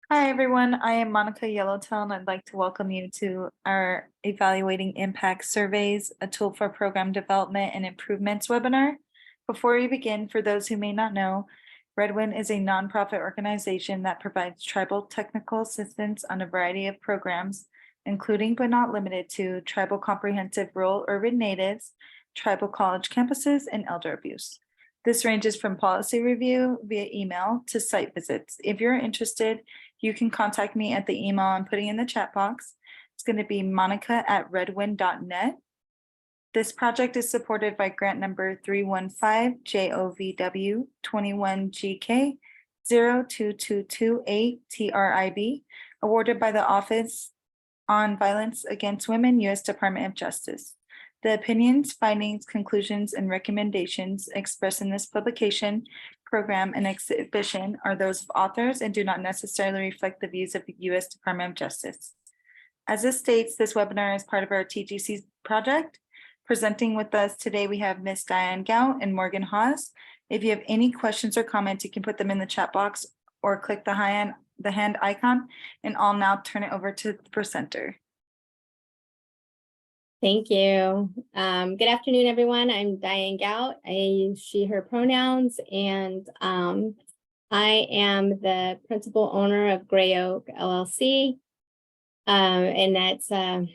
Hi, everyone. I am Monica Yellowtail, and I'd like to welcome you to our Evaluating Impact Surveys, a tool for program development and improvements webinar. Before we begin, for those who may not know, Redwin is a nonprofit organization that provides tribal technical assistance on a variety of programs, including but not limited to tribal comprehensive rural urban natives, tribal college campuses, and elder abuse. This ranges from policy review via email to site visits. If you're interested, you can contact me at the email I'm putting in the chat box. It's going to be monica@redwin.net. This project is supported by grant number 315 JOVW 21GK 02228 TRIB, awarded by the Office on Violence Against Women, U.S. Department of Justice. The opinions, findings, conclusions, and recommendations expressed in this publication, program, and exhibition are those of authors and do not necessarily reflect the views of the U.S. Department of Justice. As it states, this webinar is part of our TGC project. Presenting with us today, we have Ms. Diane Gout and Morgan Hawes. If you have any questions or comments, you can put them in the chat box or click the hand icon, and I'll now turn it over to the presenter. Thank you. Good afternoon, everyone. I'm Diane Gout. I use she, her pronouns, and I am the principal owner of Gray Oak LLC. And that's a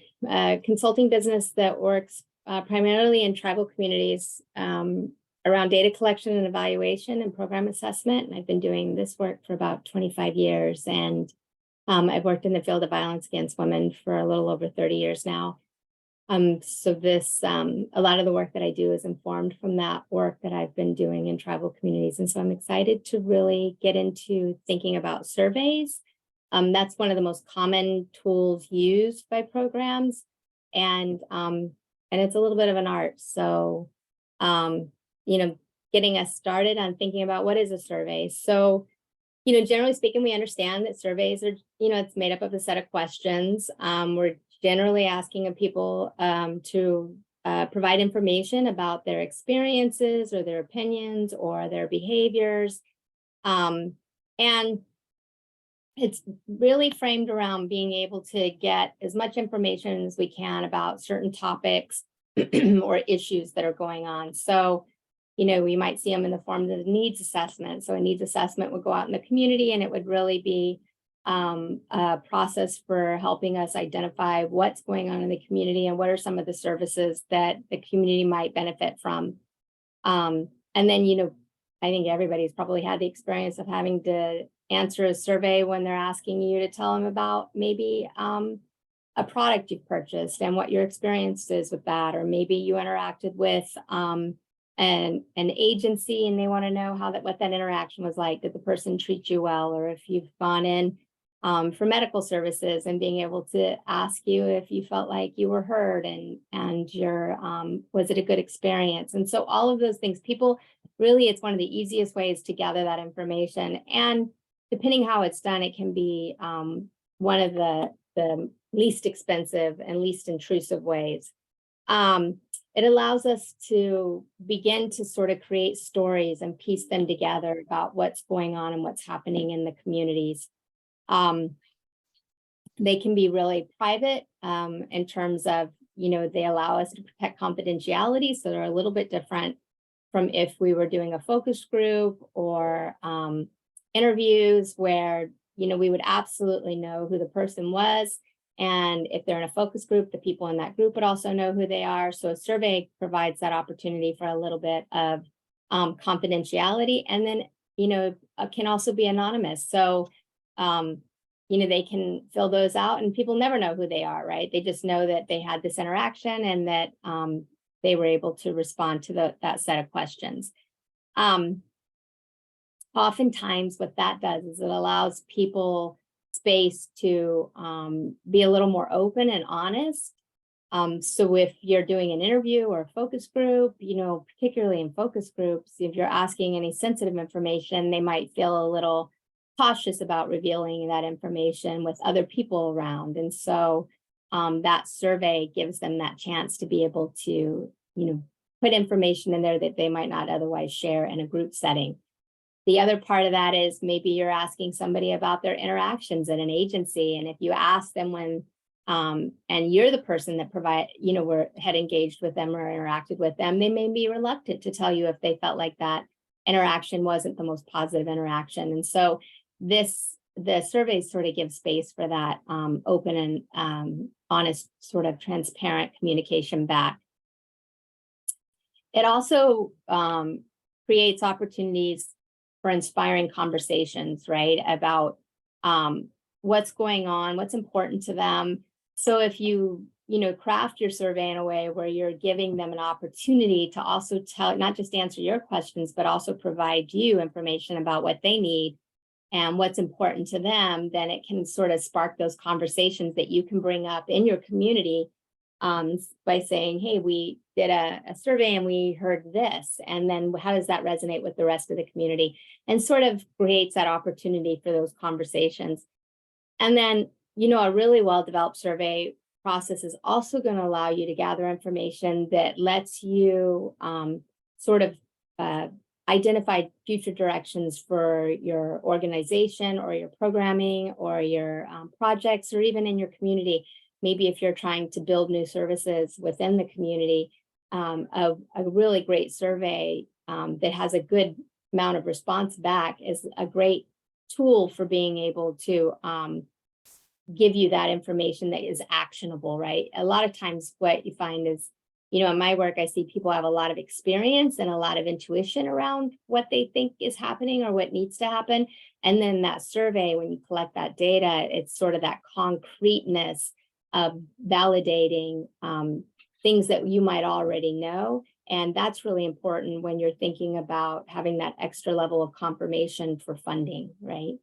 consulting business that works primarily in tribal communities around data collection and evaluation and program assessment. And I've been doing this work for about 25 years. And I've worked in the field of violence against women for a little over 30 years now. So this, a lot of the work that I do is informed from that work that I've been doing in tribal communities. And so I'm excited to really get into thinking about surveys. That's one of the most common tools used by programs, and it's a little bit of an art. So, getting us started on thinking about what is a survey. So, generally speaking, we understand that surveys are, it's made up of a set of questions. We're generally asking of people to provide information about their experiences or their opinions or their behaviors. And it's really framed around being able to get as much information as we can about certain topics or issues that are going on. So, we might see them in the form of a needs assessment. So a needs assessment would go out in the community, and it would really be a process for helping us identify what's going on in the community and what are some of the services that the community might benefit from. And then, I think everybody's probably had the experience of having to answer a survey when they're asking you to tell them about maybe a product you've purchased and what your experience is with that, or maybe you interacted with an agency and they want to know what that interaction was like. Did the person treat you well? Or if you've gone in for medical services and being able to ask you if you felt like you were heard and your was it a good experience? And so all of those things, people really, it's one of the easiest ways to gather that information. And depending how it's done, it can be one of the least expensive and least intrusive ways. It allows us to begin to sort of create stories and piece them together about what's going on and what's happening in the communities. They can be really private in terms of, they allow us to protect confidentiality. So they're a little bit different from if we were doing a focus group or interviews where, we would absolutely know who the person was. And if they're in a focus group, the people in that group would also know who they are. So a survey provides that opportunity for a little bit of confidentiality. And then, can also be anonymous. So, they can fill those out and people never know who they are, right? They just know that they had this interaction and that they were able to respond to that set of questions. Oftentimes what that does is it allows people space to be a little more open and honest. So if you're doing an interview or a focus group, particularly in focus groups, if you're asking any sensitive information, they might feel a little cautious about revealing that information with other people around. And so that survey gives them that chance to be able to, put information in there that they might not otherwise share in a group setting. The other part of that is maybe you're asking somebody about their interactions at an agency. And if you ask them when, and you're the person that had engaged with them or interacted with them, they may be reluctant to tell you if they felt like that interaction wasn't the most positive interaction. And so the surveys sort of give space for that open and honest, sort of transparent communication back. It also creates opportunities for inspiring conversations, right? About what's going on, what's important to them. So if you craft your survey in a way where you're giving them an opportunity to also not just answer your questions, but also provide you information about what they need and what's important to them, then it can sort of spark those conversations that you can bring up in your community by saying, hey, we did a survey and we heard this. And then how does that resonate with the rest of the community? And sort of creates that opportunity for those conversations. And then, a really well-developed survey process is also going to allow you to gather information that lets you sort of identify future directions for your organization or your programming or your projects, or even in your community. Maybe if you're trying to build new services within the community, a really great survey that has a good amount of response back is a great tool for being able to give you that information that is actionable, right? A lot of times what you find is, in my work, I see people have a lot of experience and a lot of intuition around what they think is happening or what needs to happen. And then that survey, when you collect that data, it's sort of that concreteness of validating things that you might already know. And that's really important when you're thinking about having that extra level of confirmation for funding, right?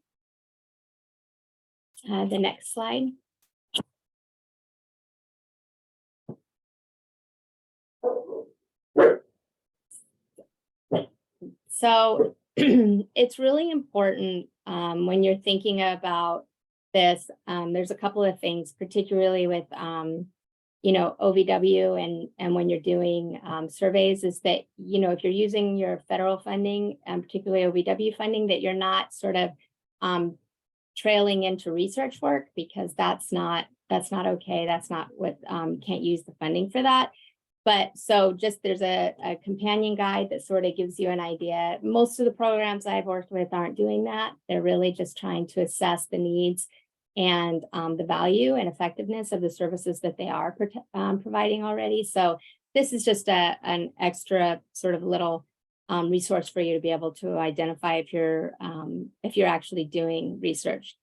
The next slide. So it's really important when you're thinking about this. There's a couple of things, particularly with OVW and when you're doing surveys, is that if you're using your federal funding, particularly OVW funding, that you're not sort of trailing into research work, because that's not okay. That's not what can't use the funding for that. But so just there's a companion guide that sort of gives you an idea. Most of the programs I've worked with aren't doing that. They're really just trying to assess the needs and the value and effectiveness of the services that they are providing already. So this is just an extra sort of little resource for you to be able to identify if you're actually doing research.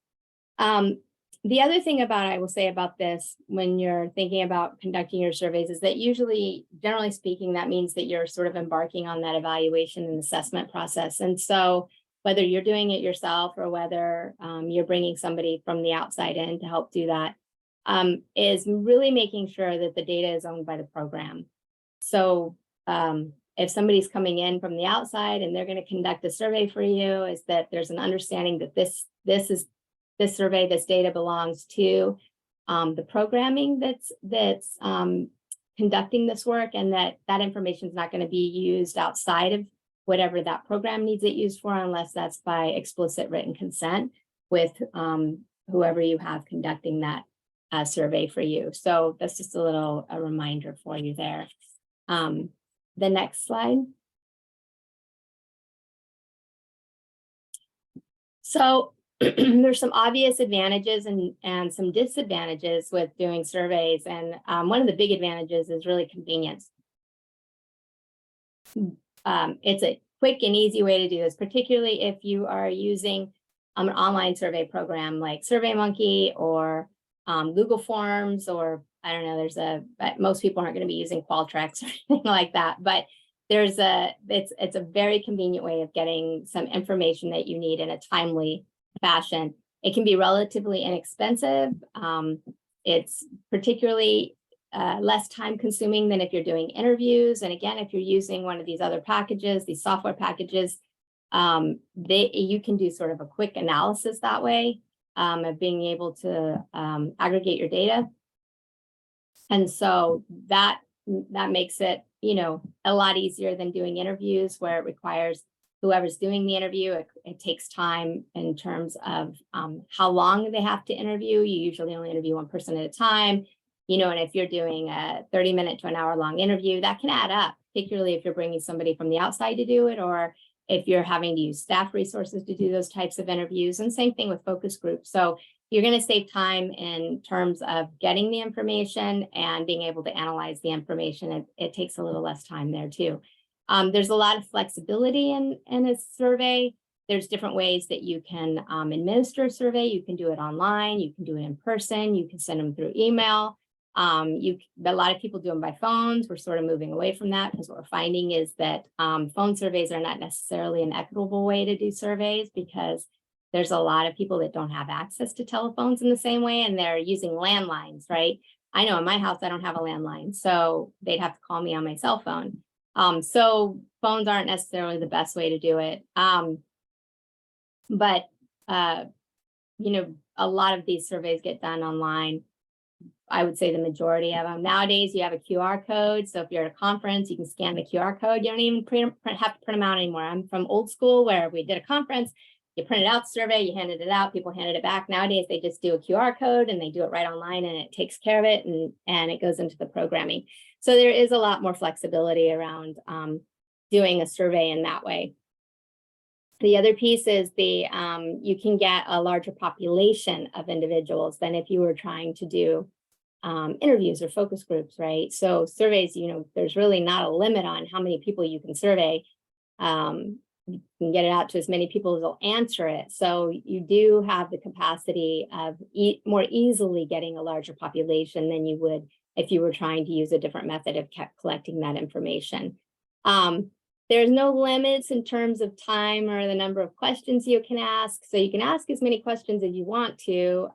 The other thing I will say about this, when you're thinking about conducting your surveys, is that usually, generally speaking, that means that you're sort of embarking on that evaluation and assessment process. And so whether you're doing it yourself or whether you're bringing somebody from the outside in to help do that, is really making sure that the data is owned by the program. So if somebody's coming in from the outside and they're going to conduct a survey for you, is that there's an understanding that this survey, this data belongs to the programming that's conducting this work, and that information is not going to be used outside of whatever that program needs it used for, unless that's by explicit written consent with whoever you have conducting that survey for you. So that's just a reminder for you there. The next slide. So there's some obvious advantages and some disadvantages with doing surveys. And one of the big advantages is really convenience. It's a quick and easy way to do this, particularly if you are using an online survey program like SurveyMonkey or Google Forms, or I don't know, most people aren't going to be using Qualtrics or anything like that, but it's a very convenient way of getting some information that you need in a timely fashion. It can be relatively inexpensive. It's particularly less time consuming than if you're doing interviews. And again, if you're using one of these other packages, these software packages, you can do sort of a quick analysis that way of being able to aggregate your data. And so that makes it, a lot easier than doing interviews where it requires whoever's doing the interview, it takes time in terms of how long they have to interview. You usually only interview one person at a time, and if you're doing a 30-minute to an hour-long interview, that can add up, particularly if you're bringing somebody from the outside to do it, or if you're having to use staff resources to do those types of interviews, and same thing with focus groups. So you're going to save time in terms of getting the information and being able to analyze the information. It takes a little less time there too. There's a lot of flexibility in a survey. There's different ways that you can administer a survey. You can do it online, you can do it in person, you can send them through email. A lot of people do them by phones. We're sort of moving away from that because what we're finding is that phone surveys are not necessarily an equitable way to do surveys, because there's a lot of people that don't have access to telephones in the same way, and they're using landlines, right? I know in my house, I don't have a landline, so they'd have to call me on my cell phone. So phones aren't necessarily the best way to do it. But a lot of these surveys get done online. I would say the majority of them. Nowadays, you have a QR code. So if you're at a conference, you can scan the QR code. You don't even have to print them out anymore. I'm from old school where we did a conference, you printed out the survey, you handed it out, people handed it back. Nowadays, they just do a QR code and they do it right online, and it takes care of it, and it goes into the programming. So there is a lot more flexibility around doing a survey in that way. The other piece is you can get a larger population of individuals than if you were trying to do interviews or focus groups, right? So surveys, there's really not a limit on how many people you can survey. You can get it out to as many people as will answer it. So you do have the capacity of more easily getting a larger population than you would if you were trying to use a different method of collecting that information. There's no limits in terms of time or the number of questions you can ask. So you can ask as many questions as you want to.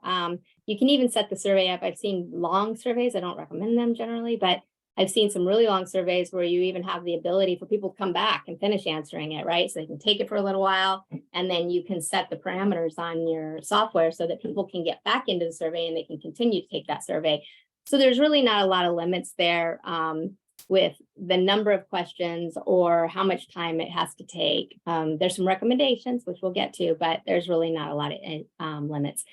You can even set the survey up. I've seen long surveys. I don't recommend them generally, but I've seen some really long surveys where you even have the ability for people to come back and finish answering it, right? So they can take it for a little while, and then you can set the parameters on your software so that people can get back into the survey and they can continue to take that survey. So there's really not a lot of limits there with the number of questions or how much time it has to take. There's some recommendations, which we'll get to, but there's really not a lot of limits.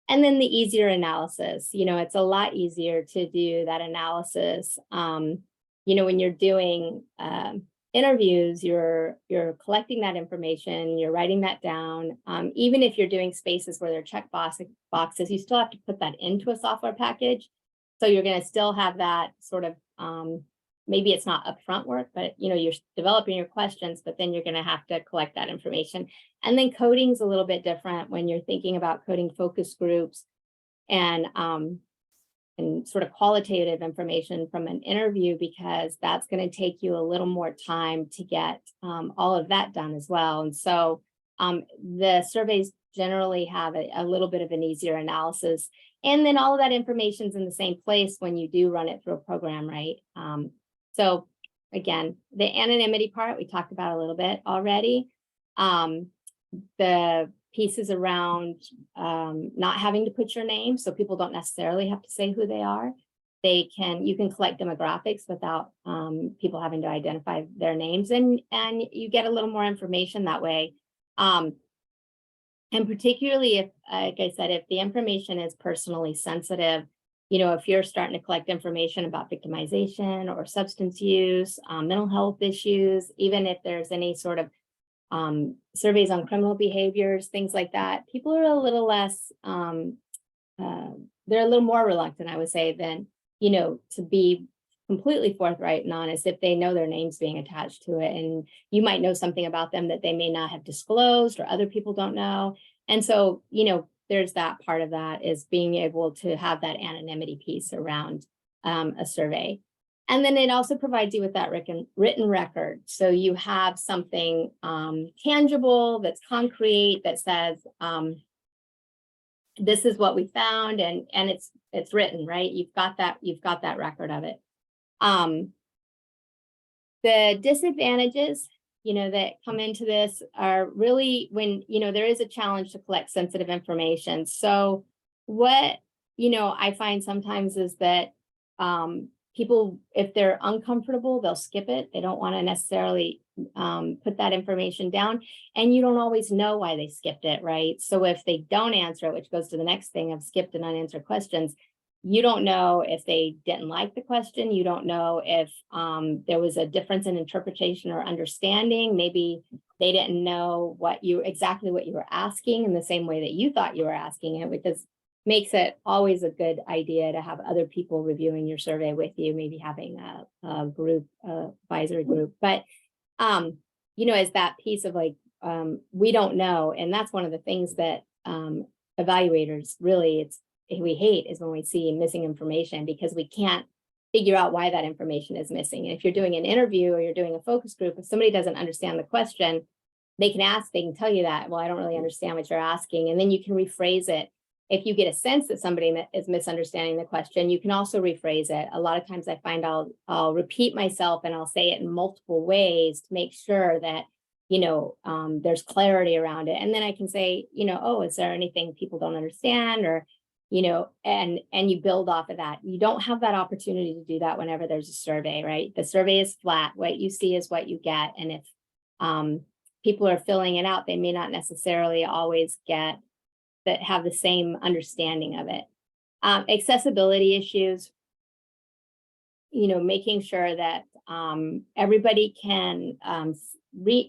And then the easier analysis, it's a lot easier to do that analysis. When you're doing interviews, you're collecting that information, you're writing that down. Even if you're doing spaces where there are check boxes, you still have to put that into a software package. So you're going to still have that sort of, maybe it's not upfront work, but you're developing your questions, but then you're going to have to collect that information. And then coding is a little bit different when you're thinking about coding focus groups and sort of qualitative information from an interview, because that's going to take you a little more time to get all of that done as well. And so the surveys generally have a little bit of an easier analysis. And then all of that information is in the same place when you do run it through a program, right? So again, the anonymity part, we talked about a little bit already. The pieces around not having to put your name, so people don't necessarily have to say who they are. You can collect demographics without people having to identify their names, and you get a little more information that way. And particularly if, like I said, if the information is personally sensitive, if you're starting to collect information about victimization or substance use, mental health issues, even if there's any sort of surveys on criminal behaviors, things like that, people are a little less, they're a little more reluctant, I would say, than, to be completely forthright and honest if they know their name's being attached to it. And you might know something about them that they may not have disclosed or other people don't know. And so, there's that part of that, is being able to have that anonymity piece around a survey. And then it also provides you with that written record. So you have something tangible, that's concrete, that says, this is what we found, and it's written, right? You've got that record of it. The disadvantages, that come into this are really when, there is a challenge to collect sensitive information. So what, I find sometimes is that people, if they're uncomfortable, they'll skip it. They don't want to necessarily put that information down. And you don't always know why they skipped it, right? So if they don't answer it, which goes to the next thing of skipped and unanswered questions, you don't know if they didn't like the question. You don't know if there was a difference in interpretation or understanding. Maybe they didn't know exactly what you were asking in the same way that you thought you were asking it, which makes it always a good idea to have other people reviewing your survey with you, maybe having a group, advisory group. But, as that piece of like, we don't know. And that's one of the things that evaluators really, we hate is when we see missing information, because we can't figure out why that information is missing. And if you're doing an interview or you're doing a focus group, if somebody doesn't understand the question, they can tell you that, well, I don't really understand what you're asking. And then you can rephrase it. If you get a sense that somebody is misunderstanding the question, you can also rephrase it. A lot of times I find I'll repeat myself and I'll say it in multiple ways to make sure that, there's clarity around it. And then I can say, oh, is there anything people don't understand? Or, and you build off of that. You don't have that opportunity to do that whenever there's a survey, right? The survey is flat. What you see is what you get. And if people are filling it out, they may not necessarily always have the same understanding of it. Accessibility issues, making sure that everybody can read,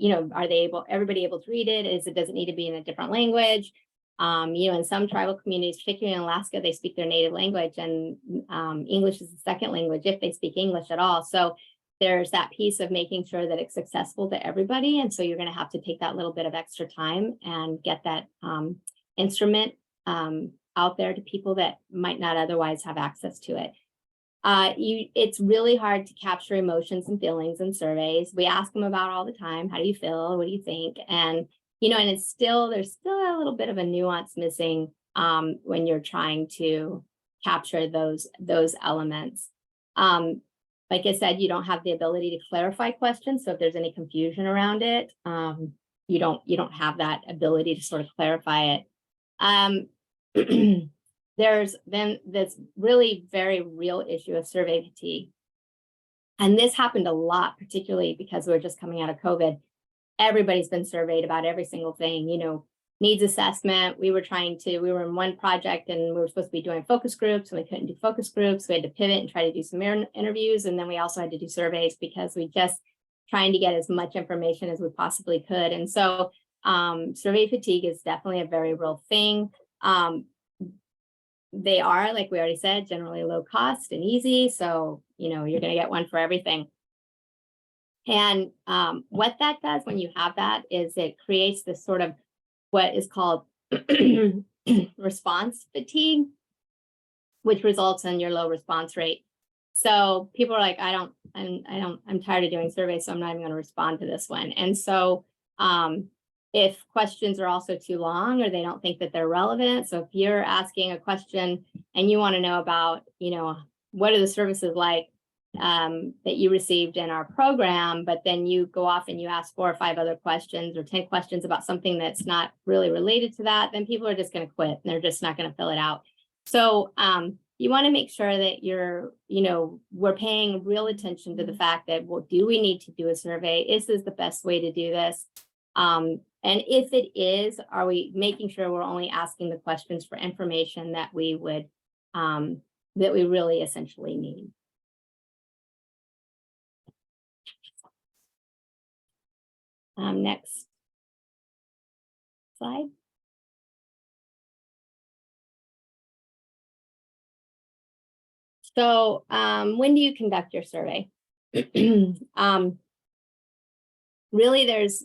everybody able to read it? Does it need to be in a different language? In some tribal communities, particularly in Alaska, they speak their native language, and English is the second language if they speak English at all. So there's that piece of making sure that it's accessible to everybody. And so you're going to have to take that little bit of extra time and get that instrument out there to people that might not otherwise have access to it. It's really hard to capture emotions and feelings in surveys. We ask them about all the time. How do you feel? What do you think? And and there's still a little bit of a nuance missing when you're trying to capture those elements. Like I said, you don't have the ability to clarify questions. So if there's any confusion around it, you don't have that ability to sort of clarify it. There's then this really very real issue of survey fatigue. And this happened a lot, particularly because we're just coming out of COVID. Everybody's been surveyed about every single thing, needs assessment. We were in one project and we were supposed to be doing focus groups, and we couldn't do focus groups. We had to pivot and try to do some interviews. And then we also had to do surveys because we just trying to get as much information as we possibly could. And so survey fatigue is definitely a very real thing. They are, like we already said, generally low cost and easy. So, you're going to get one for everything. And what that does when you have that is it creates this sort of what is called response fatigue, which results in your low response rate. So people are like, I'm tired of doing surveys, so I'm not even going to respond to this one. And so if questions are also too long or they don't think that they're relevant. So if you're asking a question and you want to know about, what are the services like that you received in our program, but then you go off and you ask 4 or 5 other questions or 10 questions about something that's not really related to that, then people are just going to quit and they're just not going to fill it out. So you want to make sure that we're paying real attention to the fact that, well, do we need to do a survey? Is this the best way to do this? And if it is, are we making sure we're only asking the questions for information that we would, that we really essentially need? Next slide. So when do you conduct your survey? Really, there's,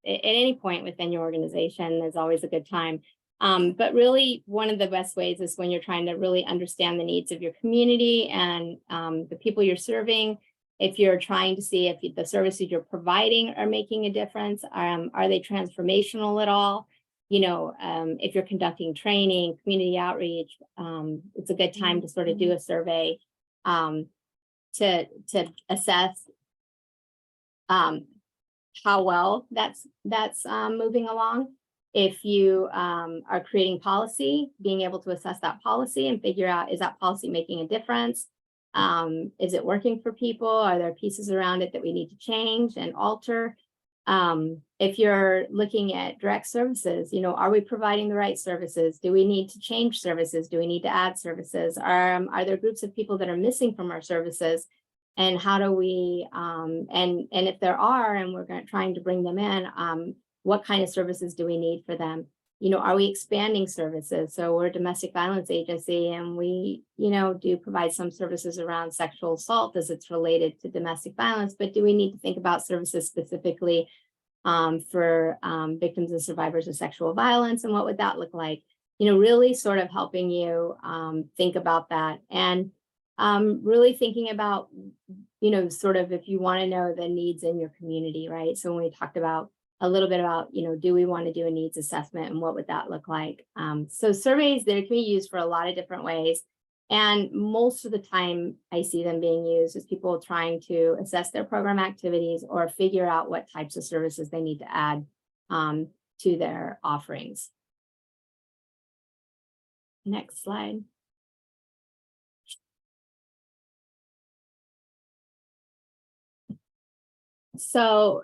at any point within your organization, there's always a good time. But really, one of the best ways is when you're trying to really understand the needs of your community and the people you're serving. If you're trying to see if the services you're providing are making a difference, are they transformational at all? If you're conducting training, community outreach, it's a good time to sort of do a survey to assess how well that's moving along. If you are creating policy, being able to assess that policy and figure out, is that policy making a difference? Is it working for people? Are there pieces around it that we need to change and alter? If you're looking at direct services, are we providing the right services? Do we need to change services? Do we need to add services? Are there groups of people that are missing from our services? And how do we, and if there are, and we're trying to bring them in, what kind of services do we need for them? Are we expanding services? So we're a domestic violence agency, and we, do provide some services around sexual assault as it's related to domestic violence, but do we need to think about services specifically for victims and survivors of sexual violence, and what would that look like? Really sort of helping you think about that, and really thinking about, sort of if you want to know the needs in your community, right? So when we talked about a little bit about, do we want to do a needs assessment, and what would that look like? So surveys, they can be used for a lot of different ways. And most of the time I see them being used as people trying to assess their program activities or figure out what types of services they need to add to their offerings. Next slide. So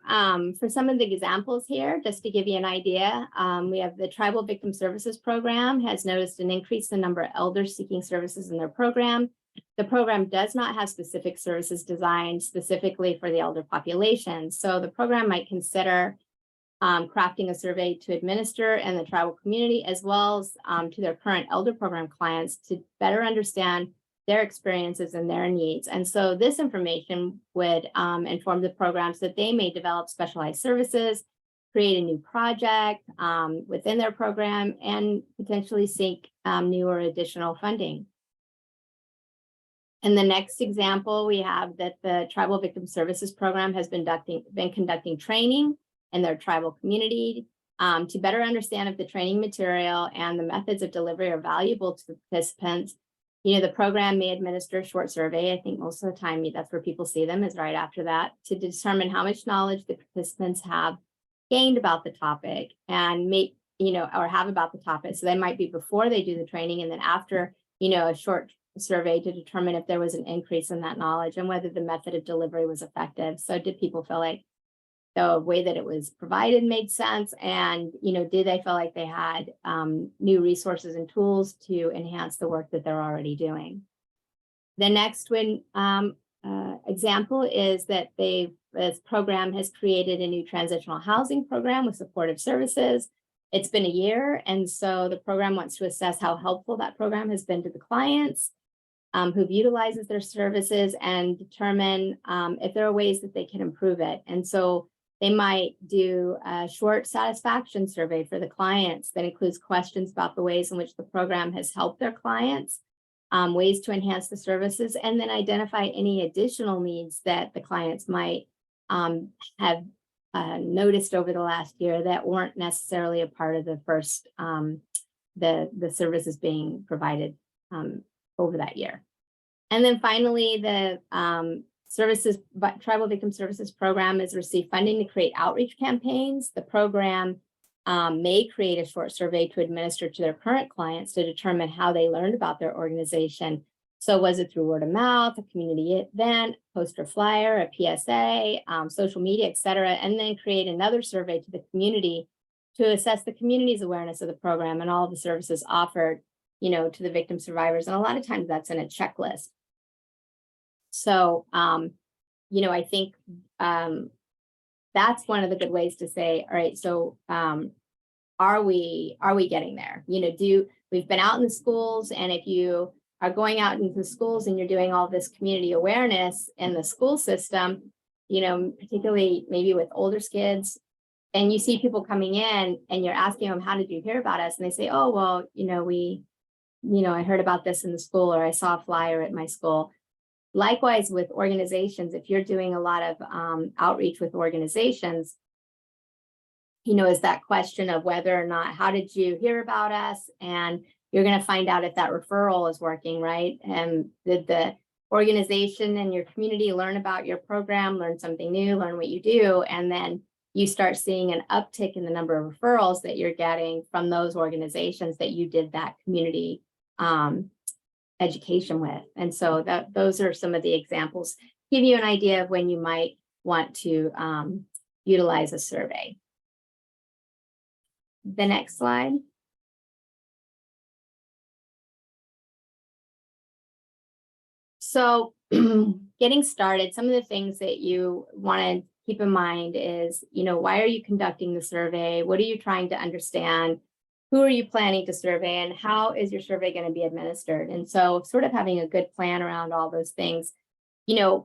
for some of the examples here, just to give you an idea, we have the Tribal Victim Services Program has noticed an increase in the number of elders seeking services in their program. The program does not have specific services designed specifically for the elder population. So the program might consider crafting a survey to administer in the tribal community, as well as to their current elder program clients, to better understand their experiences and their needs. And so this information would inform the programs that they may develop specialized services, create a new project within their program, and potentially seek new or additional funding. In the next example, we have that the Tribal Victim Services Program has been conducting training in their tribal community to better understand if the training material and the methods of delivery are valuable to the participants. The program may administer a short survey. I think most of the time that's where people see them, is right after that, to determine how much knowledge the participants have gained about the topic and or have about the topic. So they might be before they do the training, and then after, a short survey to determine if there was an increase in that knowledge and whether the method of delivery was effective. So did people feel like the way that it was provided made sense? And, did they feel like they had new resources and tools to enhance the work that they're already doing? The next one example is that this program has created a new transitional housing program with supportive services. It's been a year, and so the program wants to assess how helpful that program has been to the clients who've utilized their services, and determine if there are ways that they can improve it. And so they might do a short satisfaction survey for the clients that includes questions about the ways in which the program has helped their clients, ways to enhance the services, and then identify any additional needs that the clients might have noticed over the last year that weren't necessarily a part of the first, the services being provided over that year. And then finally, the Tribal Victim Services Program has received funding to create outreach campaigns. The program may create a short survey to administer to their current clients to determine how they learned about their organization. So was it through word of mouth, a community event, poster flyer, a PSA, social media, et cetera, and then create another survey to the community to assess the community's awareness of the program and all of the services offered, to the victim survivors. And a lot of times that's in a checklist. So, I think that's one of the good ways to say, all right, so are we getting there? We've been out in the schools, and if you are going out into the schools and you're doing all this community awareness in the school system, particularly maybe with older kids, and you see people coming in and you're asking them, how did you hear about us? And they say, oh, well, I heard about this in the school, or I saw a flyer at my school. Likewise with organizations, if you're doing a lot of outreach with organizations, is that question of whether or not, how did you hear about us? And you're going to find out if that referral is working, right? And did the organization and your community learn about your program, learn something new, learn what you do, and then you start seeing an uptick in the number of referrals that you're getting from those organizations that you did that community education with. And so those are some of the examples, give you an idea of when you might want to utilize a survey. The next slide. So getting started, some of the things that you want to keep in mind is, why are you conducting the survey? What are you trying to understand? Who are you planning to survey, and how is your survey going to be administered? And so sort of having a good plan around all those things, this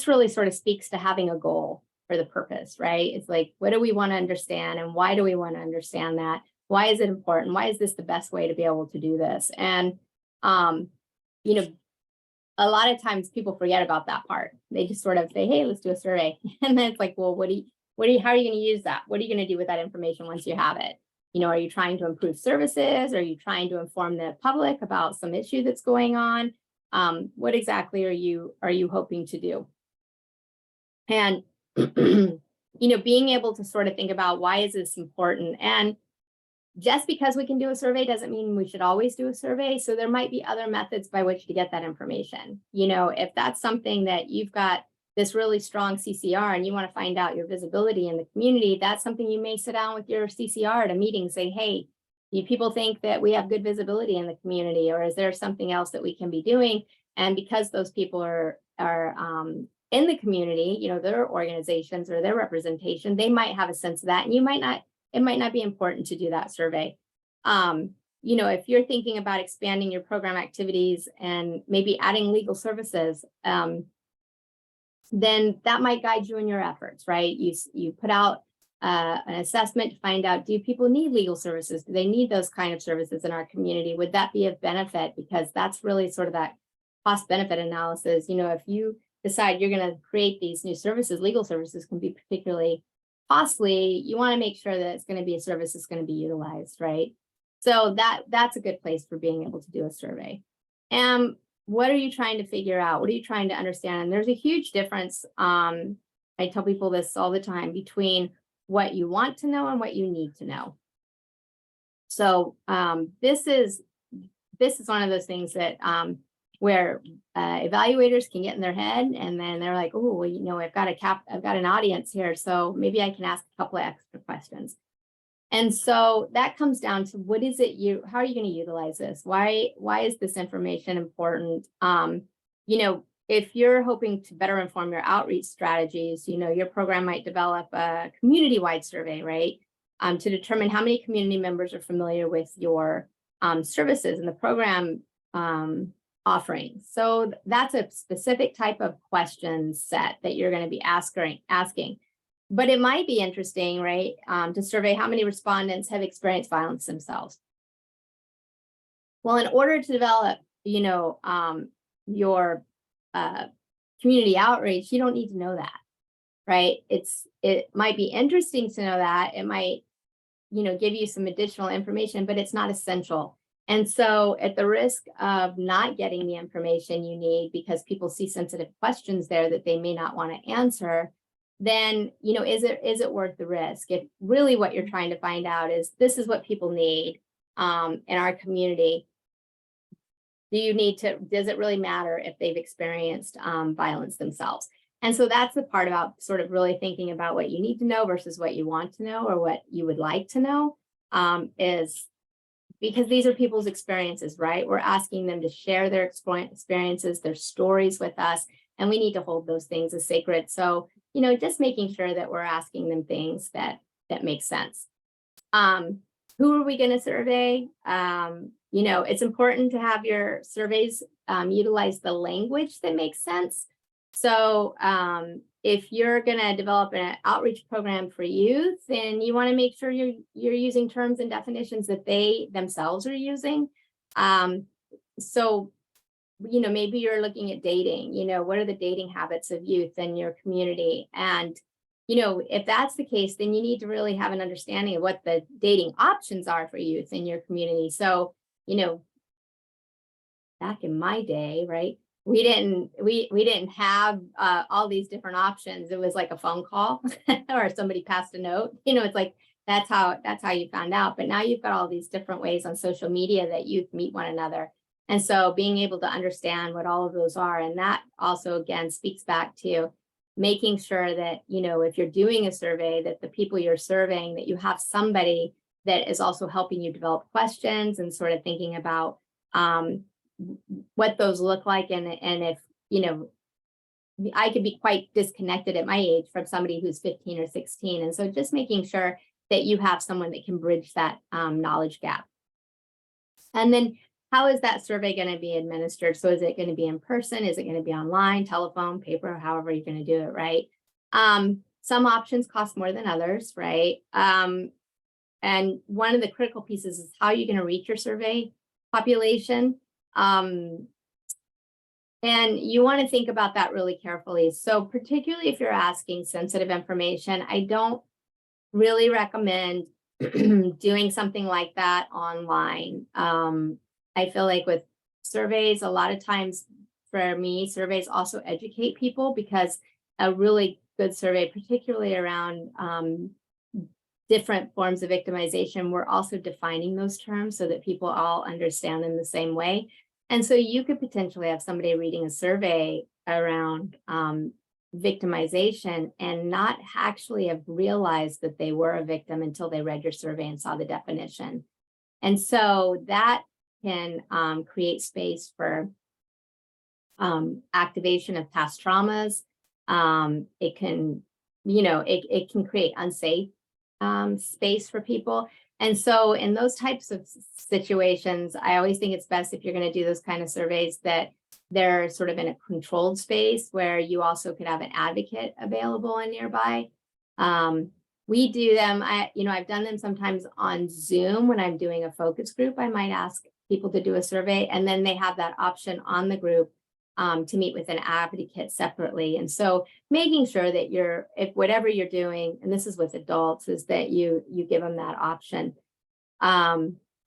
really sort of speaks to having a goal for the purpose, right? It's like, what do we want to understand, and why do we want to understand that? Why is it important? Why is this the best way to be able to do this? And, a lot of times people forget about that part. They just sort of say, hey, let's do a survey. And then it's like, well, how are you going to use that? What are you going to do with that information once you have it? Are you trying to improve services? Are you trying to inform the public about some issue that's going on? What exactly are you hoping to do? And, being able to sort of think about, why is this important? And just because we can do a survey doesn't mean we should always do a survey. So there might be other methods by which to get that information. If that's something that you've got this really strong CCR and you want to find out your visibility in the community, that's something you may sit down with your CCR at a meeting and say, hey, do people think that we have good visibility in the community, or is there something else that we can be doing? And because those people are in the community, their organizations or their representation, they might have a sense of that, and it might not be important to do that survey. If you're thinking about expanding your program activities and maybe adding legal services, then that might guide you in your efforts, right? You put out an assessment to find out, do people need legal services? Do they need those kind of services in our community? Would that be of benefit? Because that's really sort of that cost benefit analysis. If you decide you're going to create these new services, legal services can be particularly costly. You want to make sure that it's going to be a service that's going to be utilized, right? So that's a good place for being able to do a survey. And what are you trying to figure out? What are you trying to understand? And there's a huge difference. I tell people this all the time, between what you want to know and what you need to know. So this is one of those things that where evaluators can get in their head, and then they're like, oh, well, I've got an audience here, so maybe I can ask a couple of extra questions. And so that comes down to, what is it how are you going to utilize this? Why is this information important? If you're hoping to better inform your outreach strategies, your program might develop a community-wide survey, right? To determine how many community members are familiar with your services and the program offering. So that's a specific type of question set that you're going to be asking. But it might be interesting, right, to survey how many respondents have experienced violence themselves. Well, in order to develop, your community outreach, you don't need to know that, right? It might be interesting to know that. It might, give you some additional information, but it's not essential. And so, at the risk of not getting the information you need because people see sensitive questions there that they may not want to answer, then, is it worth the risk? If really what you're trying to find out is, this is what people need in our community. Does it really matter if they've experienced violence themselves? And so that's the part about sort of really thinking about what you need to know versus what you want to know or what you would like to know, is because these are people's experiences, right? We're asking them to share their experiences, their stories with us, and we need to hold those things as sacred. So, just making sure that we're asking them things that make sense. Who are we going to survey? It's important to have your surveys utilize the language that makes sense. So if you're going to develop an outreach program for youth, then you want to make sure you're using terms and definitions that they themselves are using. So, maybe you're looking at dating, what are the dating habits of youth in your community? And, if that's the case, then you need to really have an understanding of what the dating options are for youth in your community. So, back in my day, right, we didn't have all these different options. It was like a phone call or somebody passed a note. It's like that's how you found out. But now you've got all these different ways on social media that youth meet one another. And so being able to understand what all of those are, and that also again speaks back to making sure that, you know, if you're doing a survey, that the people you're surveying, that you have somebody that is also helping you develop questions and sort of thinking about what those look like. And if, you know, I could be quite disconnected at my age from somebody who's 15 or 16. And so just making sure that you have someone that can bridge that knowledge gap. And then how is that survey going to be administered? So is it going to be in person? Is it going to be online, telephone, paper, however you're going to do it, right? Some options cost more than others, right? And one of the critical pieces is how you're going to reach your survey population. And you want to think about that really carefully. So particularly if you're asking sensitive information, I don't really recommend doing something like that online. I feel like with surveys, a lot of times for me, surveys also educate people, because a really good survey, particularly around different forms of victimization, we're also defining those terms so that people all understand in the same way. And so you could potentially have somebody reading a survey around victimization and not actually have realized that they were a victim until they read your survey and saw the definition. And so that can create space for activation of past traumas. It can, you know, it can create unsafe space for people. And so in those types of situations, I always think it's best, if you're going to do those kind of surveys, that they're sort of in a controlled space where you also could have an advocate available and nearby. We do them, I've done them sometimes on Zoom when I'm doing a focus group. I might ask people to do a survey, and then they have that option on the group to meet with an advocate separately. And so making sure that if whatever you're doing, and this is with adults, is that you give them that option.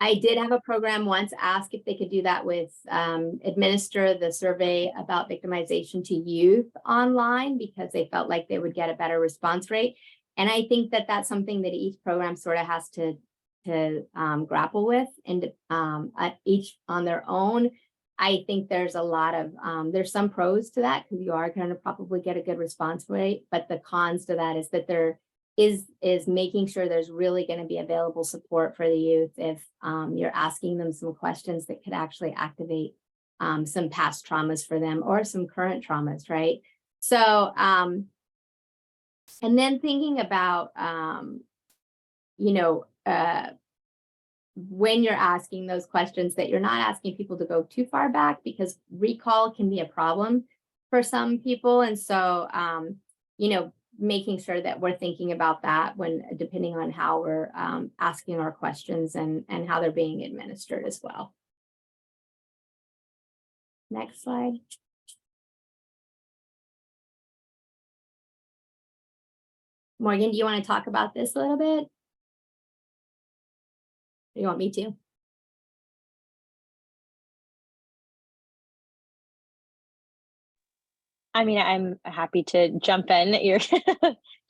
I did have a program once ask if they could do that with administer the survey about victimization to youth online, because they felt like they would get a better response rate. And I think that that's something that each program sort of has to grapple with, and each on their own. I think there's a lot of, there's some pros to that, because you are going to probably get a good response rate, but the cons to that is that there is making sure there's really going to be available support for the youth if you're asking them some questions that could actually activate some past traumas for them, or some current traumas, right? So, and then thinking about, when you're asking those questions, that you're not asking people to go too far back, because recall can be a problem for some people. And so, making sure that we're thinking about that depending on how we're asking our questions and how they're being administered as well. Next slide. Morgan, do you want to talk about this a little bit? You want me to? I mean, I'm happy to jump in. You're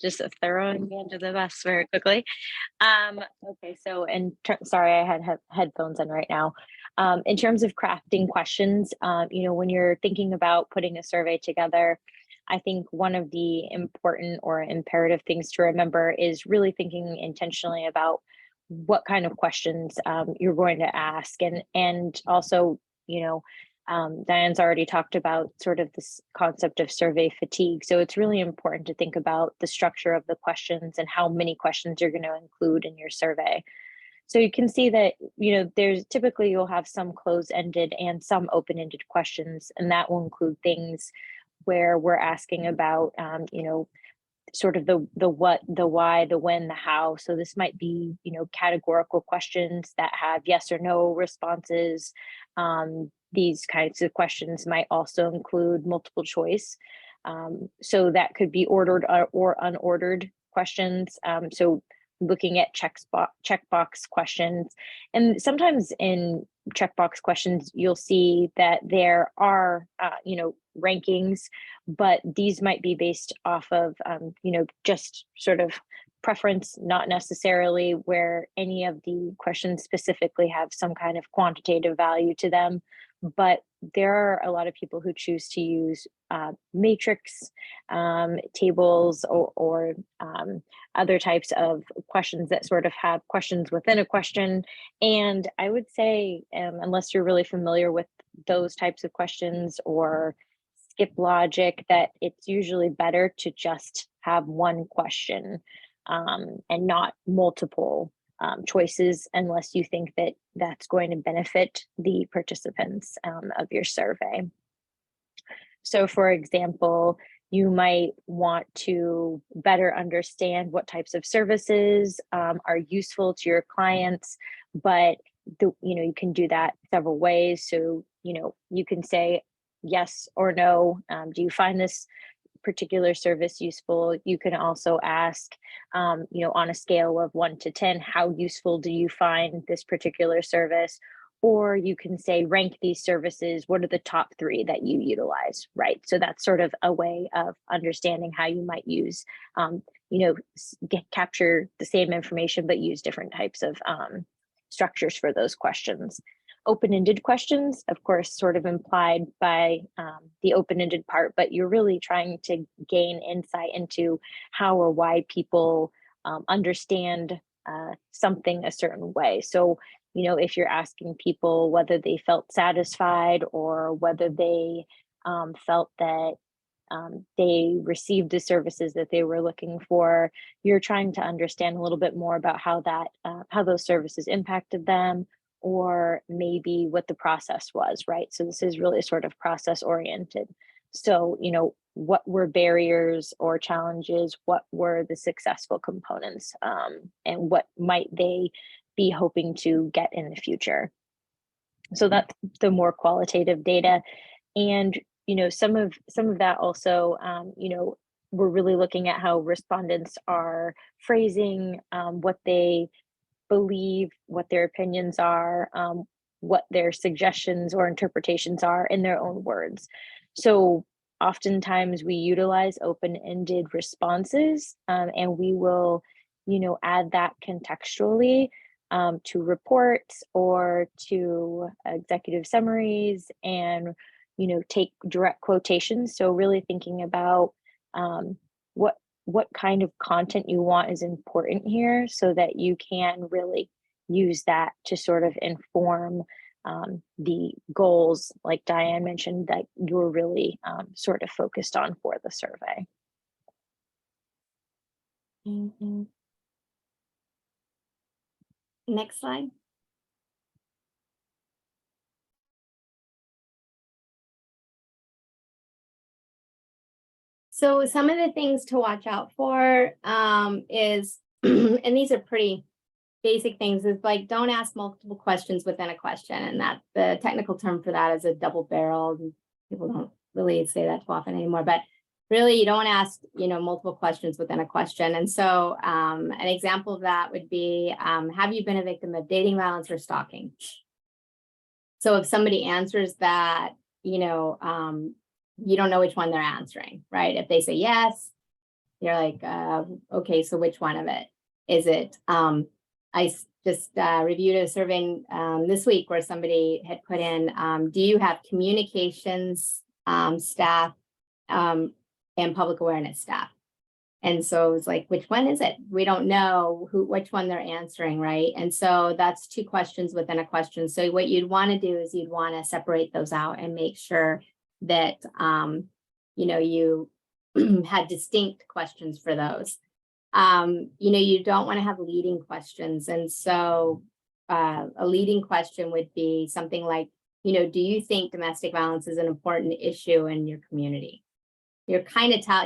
just throwing me under the bus very quickly. Okay, so sorry, I had headphones in right now. In terms of crafting questions, when you're thinking about putting a survey together, I think one of the important or imperative things to remember is really thinking intentionally about what kind of questions you're going to ask, and also, Diane's already talked about sort of this concept of survey fatigue. So it's really important to think about the structure of the questions and how many questions you're going to include in your survey. So you can see that, there's typically you'll have some closed-ended and some open-ended questions, and that will include things where we're asking about, sort of the what, the why, the when, the how. So this might be, categorical questions that have yes or no responses. These kinds of questions might also include multiple choice. So that could be ordered or unordered questions. So looking at checkbox questions. And sometimes in checkbox questions, you'll see that there are, rankings, but these might be based off of, just sort of preference, not necessarily where any of the questions specifically have some kind of quantitative value to them, but there are a lot of people who choose to use matrix tables or other types of questions that sort of have questions within a question. And I would say, unless you're really familiar with those types of questions or skip logic, that it's usually better to just have one question and not multiple choices, unless you think that that's going to benefit the participants of your survey. So for example, you might want to better understand what types of services are useful to your clients, but you can do that several ways. So, you can say yes or no. Do you find this particular service useful? You can also ask, on a scale of 1 to 10, how useful do you find this particular service? Or you can say, rank these services. What are the top 3 that you utilize, right? So that's sort of a way of understanding how you might use, capture the same information, but use different types of structures for those questions. Open-ended questions, of course, sort of implied by the open-ended part, but you're really trying to gain insight into how or why people understand something a certain way. So, if you're asking people whether they felt satisfied or whether they felt that they received the services that they were looking for, you're trying to understand a little bit more about how those services impacted them, or maybe what the process was, right? So this is really sort of process oriented. So, what were barriers or challenges? What were the successful components? And what might they be hoping to get in the future? So that's the more qualitative data. And, some of that also, we're really looking at how respondents are phrasing what they believe, what their opinions are, what their suggestions or interpretations are in their own words. So oftentimes we utilize open-ended responses, and we will, add that contextually to reports or to executive summaries, and, take direct quotations. So really thinking about what kind of content you want is important here, so that you can really use that to sort of inform the goals, like Diane mentioned, that you're really sort of focused on for the survey. Next slide. So some of the things to watch out for is, and these are pretty basic things, is like, don't ask multiple questions within a question. And that the technical term for that is a double barrel. People don't really say that too often anymore, but really you don't ask, multiple questions within a question. And so an example of that would be, have you been a victim of dating violence or stalking? So if somebody answers that, you don't know which one they're answering, right? If they say yes, you're like, okay, so which one of it is it? I just reviewed a survey this week where somebody had put in, do you have communications staff and public awareness staff? And so it's like, which one is it? We don't know which one they're answering, right? And so that's 2 questions within a question. So what you'd want to do is you'd want to separate those out and make sure that, you had distinct questions for those. You don't want to have leading questions. And so a leading question would be something like, do you think domestic violence is an important issue in your community? You're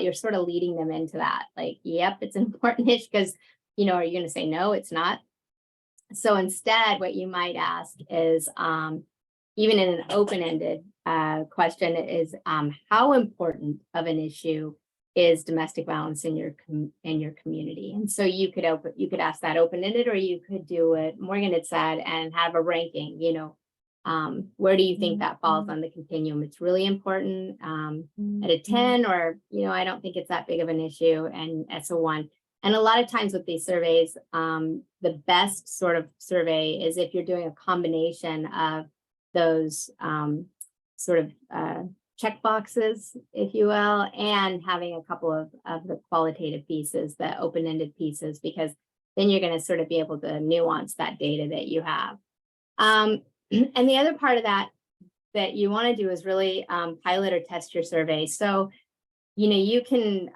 you're sort of leading them into that. Like, yep, it's an important issue, because, are you going to say, no, it's not? So instead, what you might ask is, even in an open-ended question, is how important of an issue is domestic violence in your community? And so you could ask that open-ended, or you could do what Morgan had said and have a ranking. Where do you think that falls on the continuum? It's really important at a 10, or I don't think it's that big of an issue, and as a 1. And a lot of times with these surveys, the best sort of survey is if you're doing a combination of those sort of check boxes, if you will, and having a couple of the qualitative pieces, the open-ended pieces, because then you're going to sort of be able to nuance that data that you have. And the other part of that you want to do is really pilot or test your survey. So, you can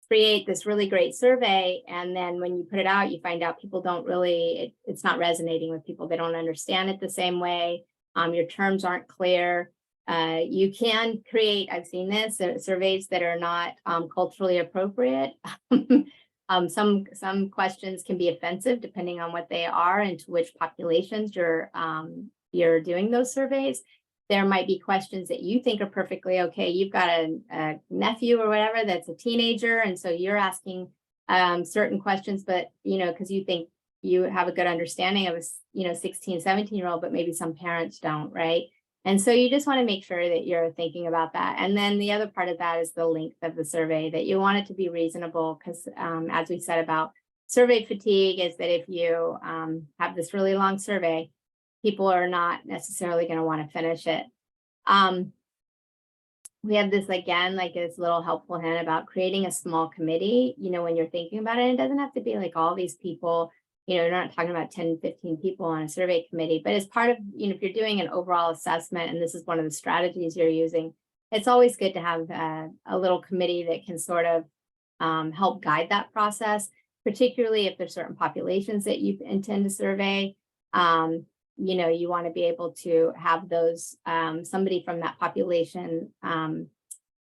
create this really great survey, and then when you put it out, you find out people don't really, it's not resonating with people. They don't understand it the same way. Your terms aren't clear. You can create, I've seen this, surveys that are not culturally appropriate. Some questions can be offensive depending on what they are and to which populations you're doing those surveys. There might be questions that you think are perfectly okay. You've got a nephew or whatever that's a teenager, and so you're asking certain questions, but because you think you have a good understanding of a 16, 17-year-old, but maybe some parents don't, right? And so you just want to make sure that you're thinking about that. And then the other part of that is the length of the survey, that you want it to be reasonable, because as we said about survey fatigue, is that if you have this really long survey, people are not necessarily going to want to finish it. We have this, again, like this little helpful hint about creating a small committee, when you're thinking about it. It doesn't have to be like all these people, you're not talking about 10, 15 people on a survey committee, but as part of, if you're doing an overall assessment, and this is one of the strategies you're using, it's always good to have a little committee that can sort of help guide that process, particularly if there's certain populations that you intend to survey. You want to be able to have those, somebody from that population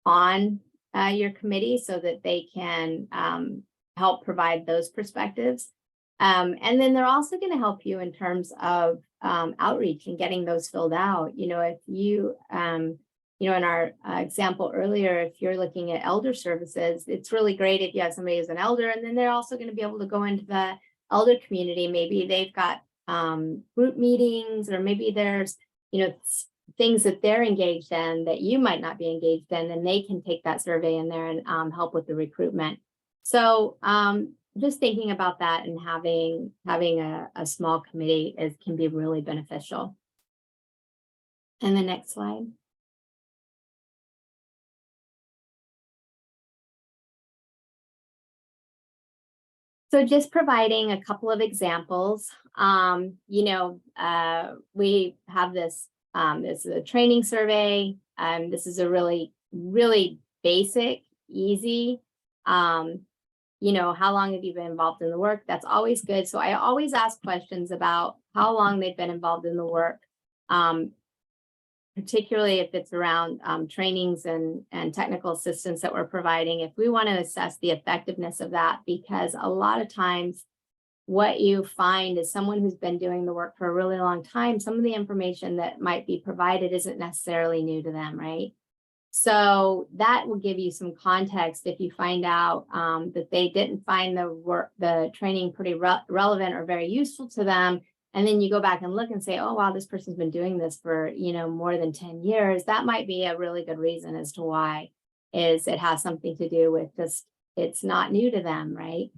on your committee so that they can help provide those perspectives. And then they're also going to help you in terms of outreach and getting those filled out. If you, in our example earlier, if you're looking at elder services, it's really great if you have somebody who's an elder, and then they're also going to be able to go into the elder community. Maybe they've got group meetings, or maybe there's, things that they're engaged in that you might not be engaged in, and they can take that survey in there and help with the recruitment. So just thinking about that and having a small committee can be really beneficial. And the next slide. So just providing a couple of examples. We have this is a training survey. This is a really, really basic, easy. How long have you been involved in the work? That's always good. So I always ask questions about how long they've been involved in the work, particularly if it's around trainings and technical assistance that we're providing, if we want to assess the effectiveness of that, because a lot of times what you find is someone who's been doing the work for a really long time, some of the information that might be provided isn't necessarily new to them, right? So that will give you some context if you find out that they didn't find the training pretty relevant or very useful to them. And then you go back and look and say, oh, wow, this person's been doing this for, more than 10 years. That might be a really good reason as to why, is it has something to do with just, it's not new to them, right?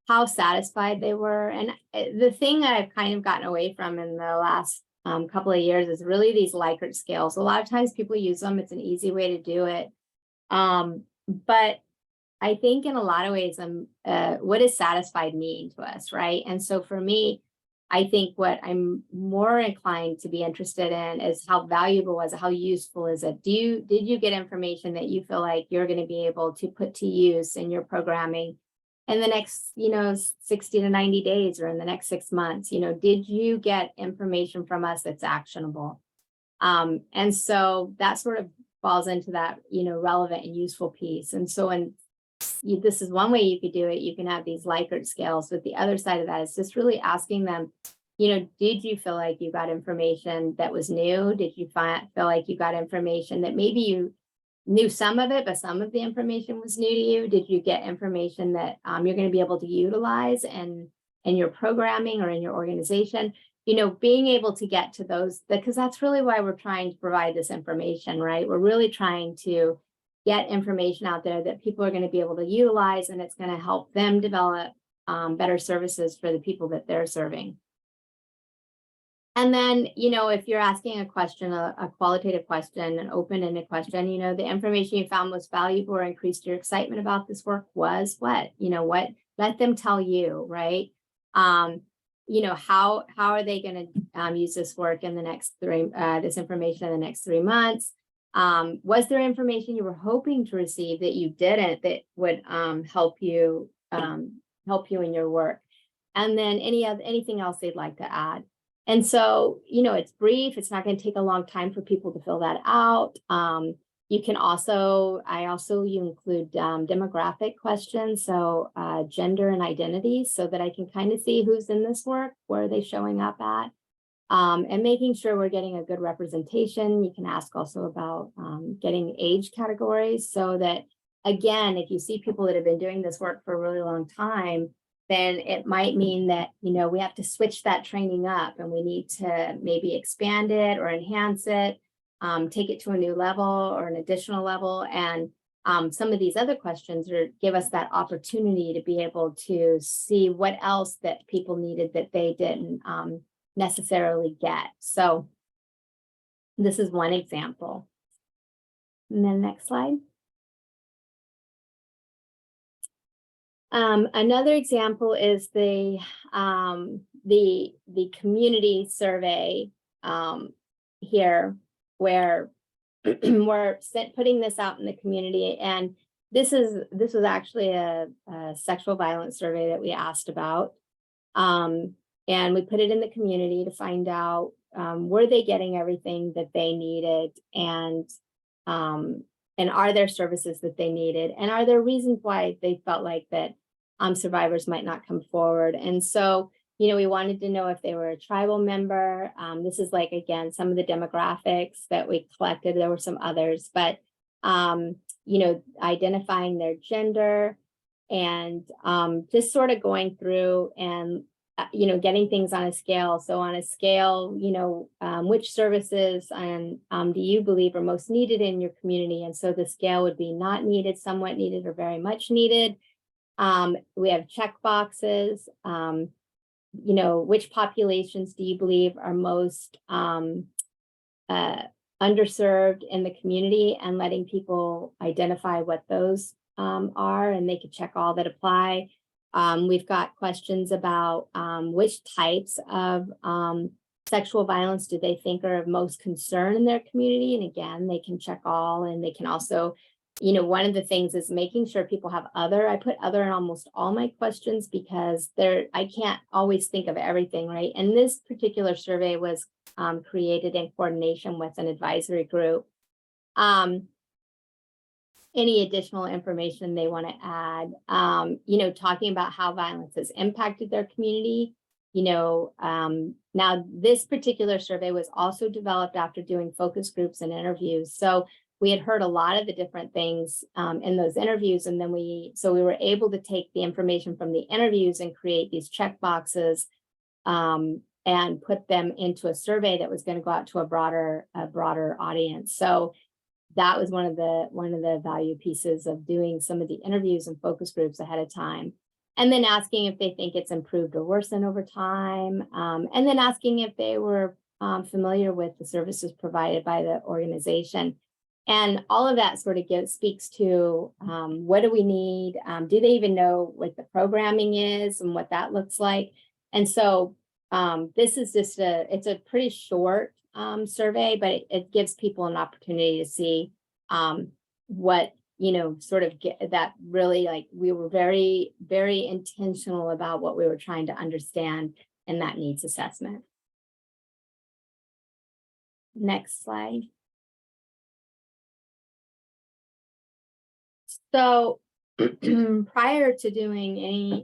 How satisfied they were. And the thing that I've kind of gotten away from in the last couple of years is really these Likert scales. A lot of times people use them. It's an easy way to do it. But I think in a lot of ways, what does satisfied mean to us, right? And so for me, I think what I'm more inclined to be interested in is how valuable was it, how useful is it? Did you get information that you feel like you're going to be able to put to use in your programming in the next, 60 to 90 days or in the next 6 months? Did you get information from us that's actionable? And so that sort of falls into that, relevant and useful piece. And so this is one way you could do it. You can have these Likert scales, but the other side of that is just really asking them, did you feel like you got information that was new? Did you feel like you got information that maybe you knew some of it, but some of the information was new to you? Did you get information that you're going to be able to utilize in your programming or in your organization? Being able to get to those, because that's really why we're trying to provide this information, right? We're really trying to get information out there that people are going to be able to utilize, and it's going to help them develop better services for the people that they're serving. And then, if you're asking a question, a qualitative question, an open-ended question, the information you found most valuable or increased your excitement about this work was what? Let them tell you, right? How are they going to use this work in the next this information in the next 3 months? Was there information you were hoping to receive that you didn't, that would help you in your work? And then anything else they'd like to add. And so, it's brief. It's not going to take a long time for people to fill that out. You can also, you include demographic questions, so gender and identity, so that I can kind of see who's in this work, where are they showing up at, and making sure we're getting a good representation. You can ask also about getting age categories, so that, again, if you see people that have been doing this work for a really long time, then it might mean that, we have to switch that training up, and we need to maybe expand it or enhance it, take it to a new level or an additional level. And some of these other questions give us that opportunity to be able to see what else that people needed that they didn't necessarily get. So this is one example. And then next slide. Another example is the community survey here, where we're putting this out in the community. And this was actually a sexual violence survey that we asked about. And we put it in the community to find out, were they getting everything that they needed, and are there services that they needed, and are there reasons why they felt like that survivors might not come forward. And so, we wanted to know if they were a tribal member. This is again, some of the demographics that we collected. There were some others, but, identifying their gender, and just sort of going through and, getting things on a scale. So on a scale, which services and do you believe are most needed in your community? And so the scale would be not needed, somewhat needed, or very much needed. We have check boxes. Which populations do you believe are most underserved in the community, and letting people identify what those are, and they could check all that apply. We've got questions about which types of sexual violence do they think are of most concern in their community. And again, they can check all, and they can also, one of the things is making sure people have other. I put other in almost all my questions because I can't always think of everything, right? And this particular survey was created in coordination with an advisory group. Any additional information they want to add, talking about how violence has impacted their community. Now this particular survey was also developed after doing focus groups and interviews. So we had heard a lot of the different things in those interviews. And then we were able to take the information from the interviews and create these check boxes and put them into a survey that was going to go out to a broader audience. So that was one of the value pieces of doing some of the interviews and focus groups ahead of time. And then asking if they think it's improved or worsened over time. And then asking if they were familiar with the services provided by the organization. And all of that sort of speaks to what do we need? Do they even know what the programming is and what that looks like? And so this is just it's a pretty short survey, but it gives people an opportunity to see what, sort of get that really, we were very, very intentional about what we were trying to understand in that needs assessment. Next slide. So prior to doing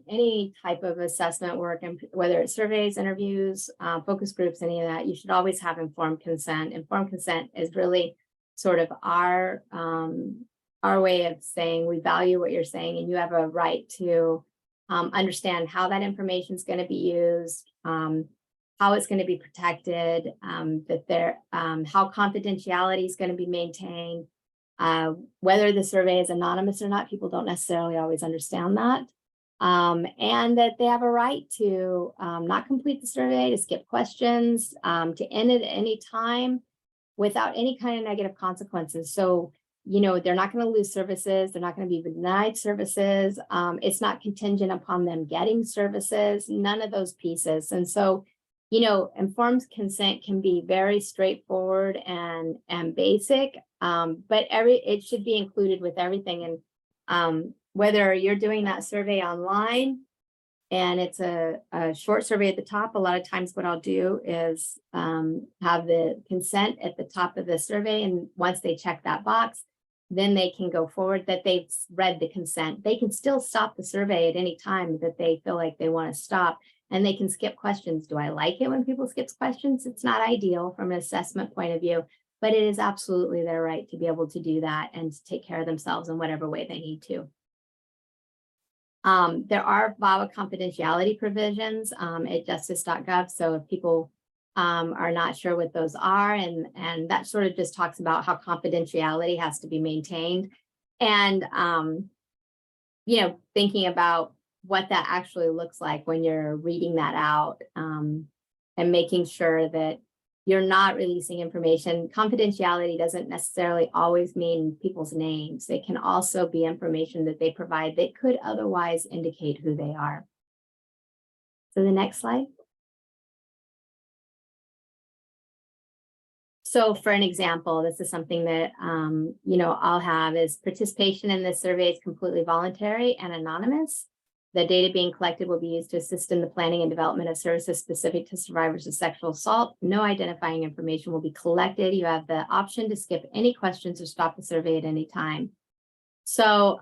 any type of assessment work, and whether it's surveys, interviews, focus groups, any of that, you should always have informed consent. Informed consent is really sort of our way of saying we value what you're saying, and you have a right to understand how that information is going to be used, how it's going to be protected, how confidentiality is going to be maintained. Whether the survey is anonymous or not, people don't necessarily always understand that. And that they have a right to not complete the survey, to skip questions, to end it at any time without any kind of negative consequences. So, they're not going to lose services. They're not going to be denied services. It's not contingent upon them getting services, none of those pieces. And so, informed consent can be very straightforward and basic, but it should be included with everything. And whether you're doing that survey online and it's a short survey at the top, a lot of times what I'll do is have the consent at the top of the survey. And once they check that box, then they can go forward that they've read the consent. They can still stop the survey at any time that they feel like they want to stop, and they can skip questions. Do I like it when people skip questions? It's not ideal from an assessment point of view, but it is absolutely their right to be able to do that and to take care of themselves in whatever way they need to. There are VAWA confidentiality provisions at justice.gov. So if people are not sure what those are, and that sort of just talks about how confidentiality has to be maintained, and thinking about what that actually looks like when you're reading that out, and making sure that you're not releasing information. Confidentiality doesn't necessarily always mean people's names. It can also be information that they provide that could otherwise indicate who they are. So the next slide. So for an example, this is something that, I'll have is participation in this survey is completely voluntary and anonymous. The data being collected will be used to assist in the planning and development of services specific to survivors of sexual assault. No identifying information will be collected. You have the option to skip any questions or stop the survey at any time. So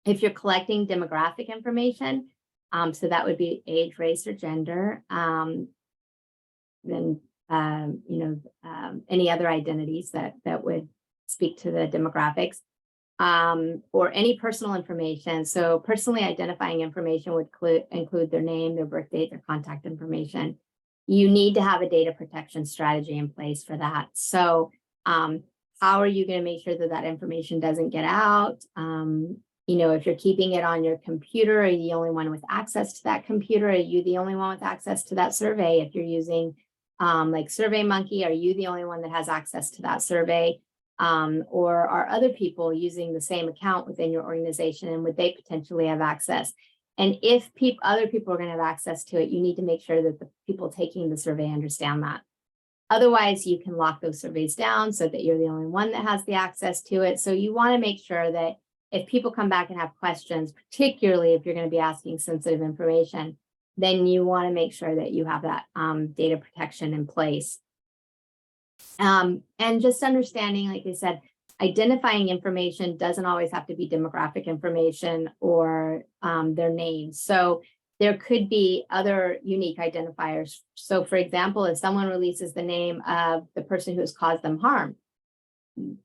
if you're collecting demographic information, so that would be age, race, or gender, then any other identities that would speak to the demographics, or any personal information. So personally identifying information would include their name, their birth date, their contact information. You need to have a data protection strategy in place for that. So how are you going to make sure that that information doesn't get out? If you're keeping it on your computer, are you the only one with access to that computer? Are you the only one with access to that survey? If you're using like SurveyMonkey, are you the only one that has access to that survey? Or are other people using the same account within your organization, and would they potentially have access? And if other people are going to have access to it, you need to make sure that the people taking the survey understand that. Otherwise, you can lock those surveys down so that you're the only one that has the access to it. So you want to make sure that if people come back and have questions, particularly if you're going to be asking sensitive information, then you want to make sure that you have that data protection in place. And just understanding, like I said, identifying information doesn't always have to be demographic information or their names. So there could be other unique identifiers. So for example, if someone releases the name of the person who has caused them harm,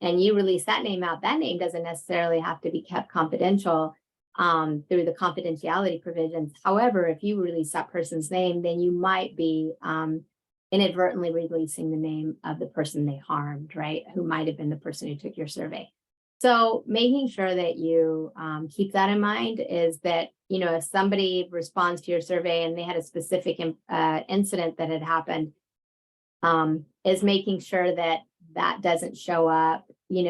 and you release that name out, that name doesn't necessarily have to be kept confidential through the confidentiality provisions. However, if you release that person's name, then you might be inadvertently releasing the name of the person they harmed, right? Who might have been the person who took your survey. So making sure that you keep that in mind is that, if somebody responds to your survey and they had a specific incident that had happened, is making sure that that doesn't show up, in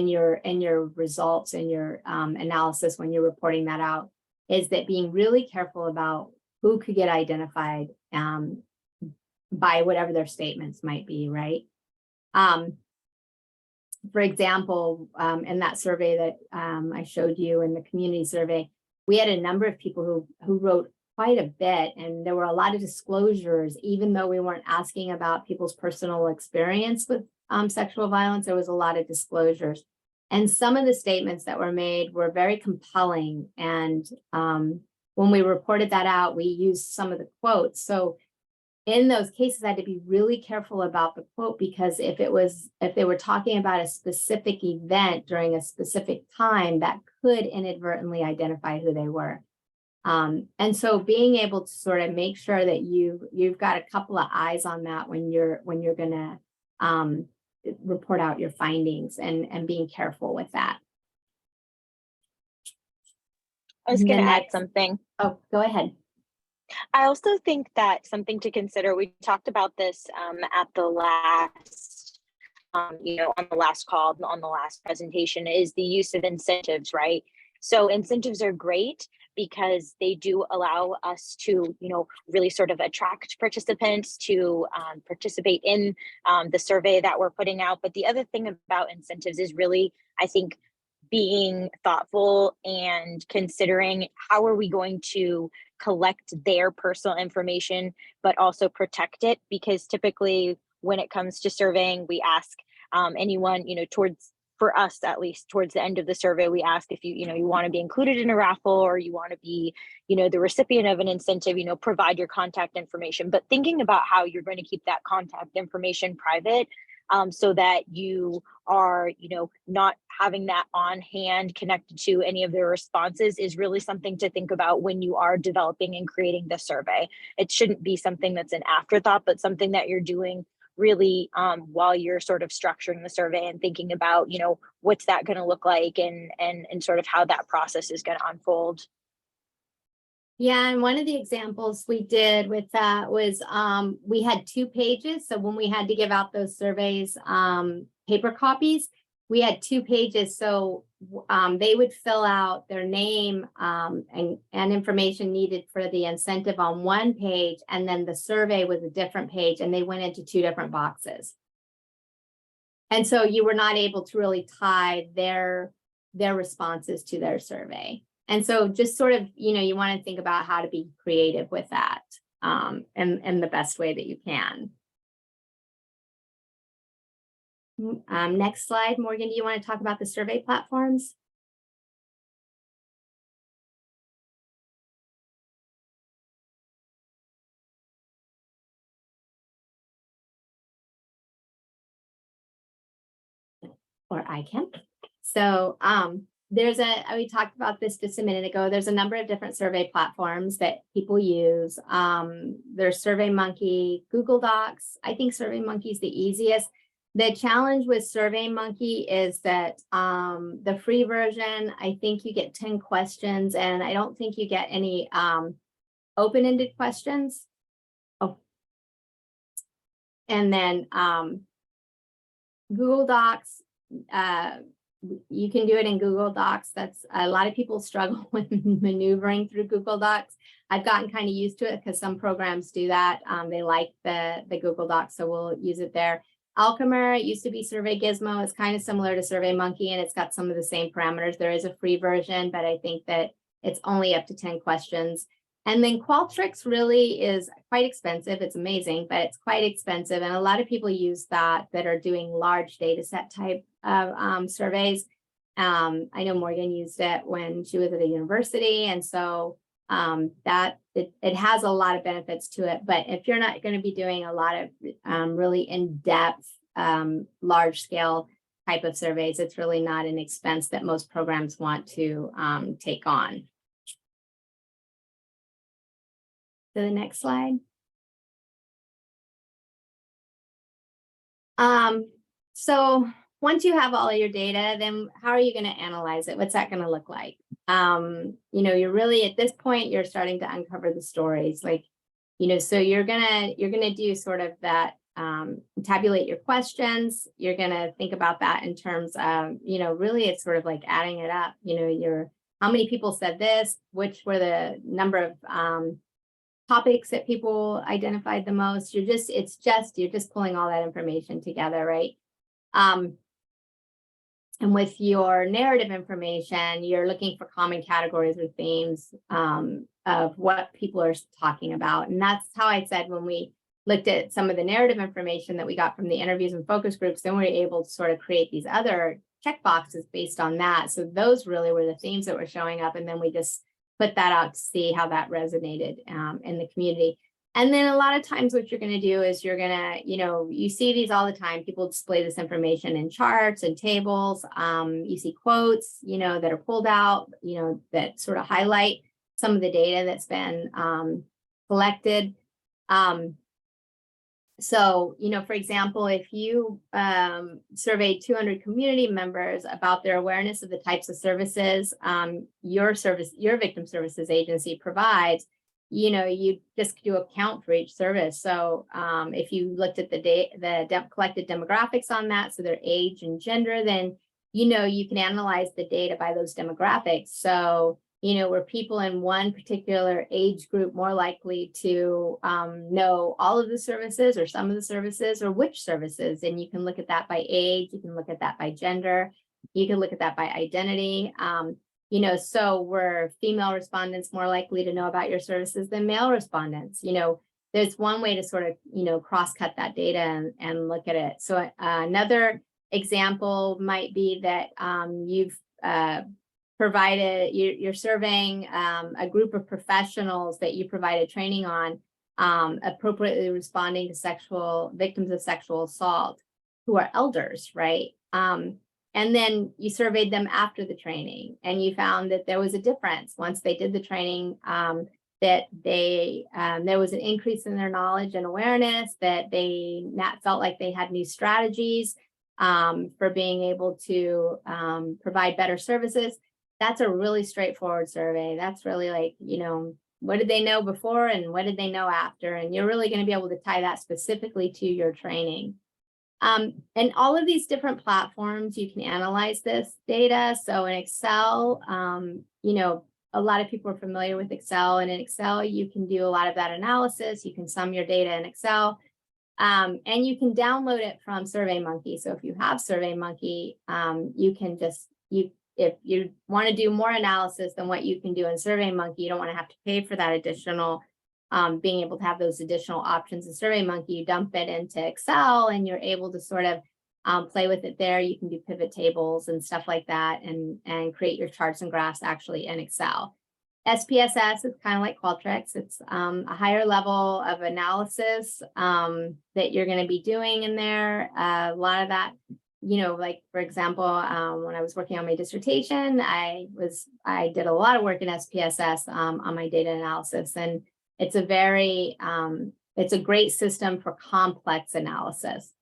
your results, in your analysis when you're reporting that out, is that being really careful about who could get identified by whatever their statements might be, right? For example, in that survey that I showed you in the community survey, we had a number of people who wrote quite a bit, and there were a lot of disclosures. Even though we weren't asking about people's personal experience with sexual violence, there was a lot of disclosures. And some of the statements that were made were very compelling. And when we reported that out, we used some of the quotes. So in those cases, I had to be really careful about the quote, because if they were talking about a specific event during a specific time, that could inadvertently identify who they were. And so being able to sort of make sure that you've got a couple of eyes on that when you're going to report out your findings and being careful with that. I was And going to then add next- something. Oh, go ahead. I also think that something to consider, we talked about this at the last, on the last call, on the last presentation, is the use of incentives, right? So incentives are great because they do allow us to, really sort of attract participants to participate in the survey that we're putting out. But the other thing about incentives is really, I think, being thoughtful and considering how are we going to collect their personal information, but also protect it, because typically when it comes to surveying, we ask anyone, for us, at least towards the end of the survey, we ask if you want to be included in a raffle, or you want to be, the recipient of an incentive, provide your contact information. But thinking about how you're going to keep that contact information private, so that you are, not having that on hand connected to any of their responses, is really something to think about when you are developing and creating the survey. It shouldn't be something that's an afterthought, but something that you're doing really while you're sort of structuring the survey and thinking about, what's that going to look like, and sort of how that process is going to unfold. Yeah, and one of the examples we did with that was we had 2 pages. So when we had to give out those surveys, paper copies, we had 2 pages. So they would fill out their name and information needed for the incentive on one page, and then the survey was a different page, and they went into 2 different boxes. And so you were not able to really tie their responses to their survey. And so just sort of, you want to think about how to be creative with that and the best way that you can. Next slide, Morgan, do you want to talk about the survey platforms? Or I can. So we talked about this just a minute ago. There's a number of different survey platforms that people use. There's SurveyMonkey, Google Docs. I think SurveyMonkey is the easiest. The challenge with SurveyMonkey is that the free version, I think you get 10 questions, and I don't think you get any open-ended questions. Oh. And then Google Docs, you can do it in Google Docs. That's a lot of people struggle with maneuvering through Google Docs. I've gotten kind of used to it because some programs do that. They like the Google Docs, so we'll use it there. Alchemer, it used to be Survey Gizmo. It's kind of similar to SurveyMonkey, and it's got some of the same parameters. There is a free version, but I think that it's only up to 10 questions. And then Qualtrics really is quite expensive. It's amazing, but it's quite expensive. And a lot of people use that are doing large data set type of surveys. I know Morgan used it when she was at a university. And so that it has a lot of benefits to it. But if you're not going to be doing a lot of really in-depth, large scale type of surveys, it's really not an expense that most programs want to take on. To the next slide. So once you have all of your data, then how are you going to analyze it? What's that going to look like? You're really at this point, you're starting to uncover the stories, so you're gonna do sort of that, tabulate your questions. You're gonna think about that in terms of, really it's sort of like adding it up. How many people said this, which were the number of topics that people identified the most. You're just pulling all that information together, right? And with your narrative information, you're looking for common categories or themes of what people are talking about. And that's how I said when we looked at some of the narrative information that we got from the interviews and focus groups, then we were able to sort of create these other checkboxes based on that. So those really were the themes that were showing up. And then we just put that out to see how that resonated in the community. And then a lot of times what you're going to do is you're going to, you see these all the time. People display this information in charts and tables. You see quotes, that are pulled out, that sort of highlight some of the data that's been collected. So, for example, if you surveyed 200 community members about their awareness of the types of services your victim services agency provides, you just do a count for each service. So if you looked at the collected demographics on that, so their age and gender, then you can analyze the data by those demographics. So were people in one particular age group more likely to know all of the services or some of the services, or which services? And you can look at that by age, you can look at that by gender, you can look at that by identity. So were female respondents more likely to know about your services than male respondents? There's one way to sort of, cross-cut that data and look at it. So another example might be that you've provided, you're surveying a group of professionals that you provided training on appropriately responding to victims of sexual assault who are elders, right? And then you surveyed them after the training, and you found that there was a difference once they did the training, that there was an increase in their knowledge and awareness, that they felt like they had new strategies for being able to provide better services. That's a really straightforward survey. That's really like, what did they know before and what did they know after? And you're really going to be able to tie that specifically to your training. And all of these different platforms, you can analyze this data. So in Excel, a lot of people are familiar with Excel, and in Excel, you can do a lot of that analysis. You can sum your data in Excel, and you can download it from SurveyMonkey. So if you have SurveyMonkey, you can if you want to do more analysis than what you can do in SurveyMonkey, you don't want to have to pay for that additional, being able to have those additional options in SurveyMonkey. You dump it into Excel and you're able to sort of play with it there. You can do pivot tables and stuff like that, and create your charts and graphs actually in Excel. SPSS is kind of like Qualtrics. It's a higher level of analysis that you're going to be doing in there. A lot of that, like, for example, when I was working on my dissertation, I did a lot of work in SPSS on my data analysis, and it's a great system for complex analysis.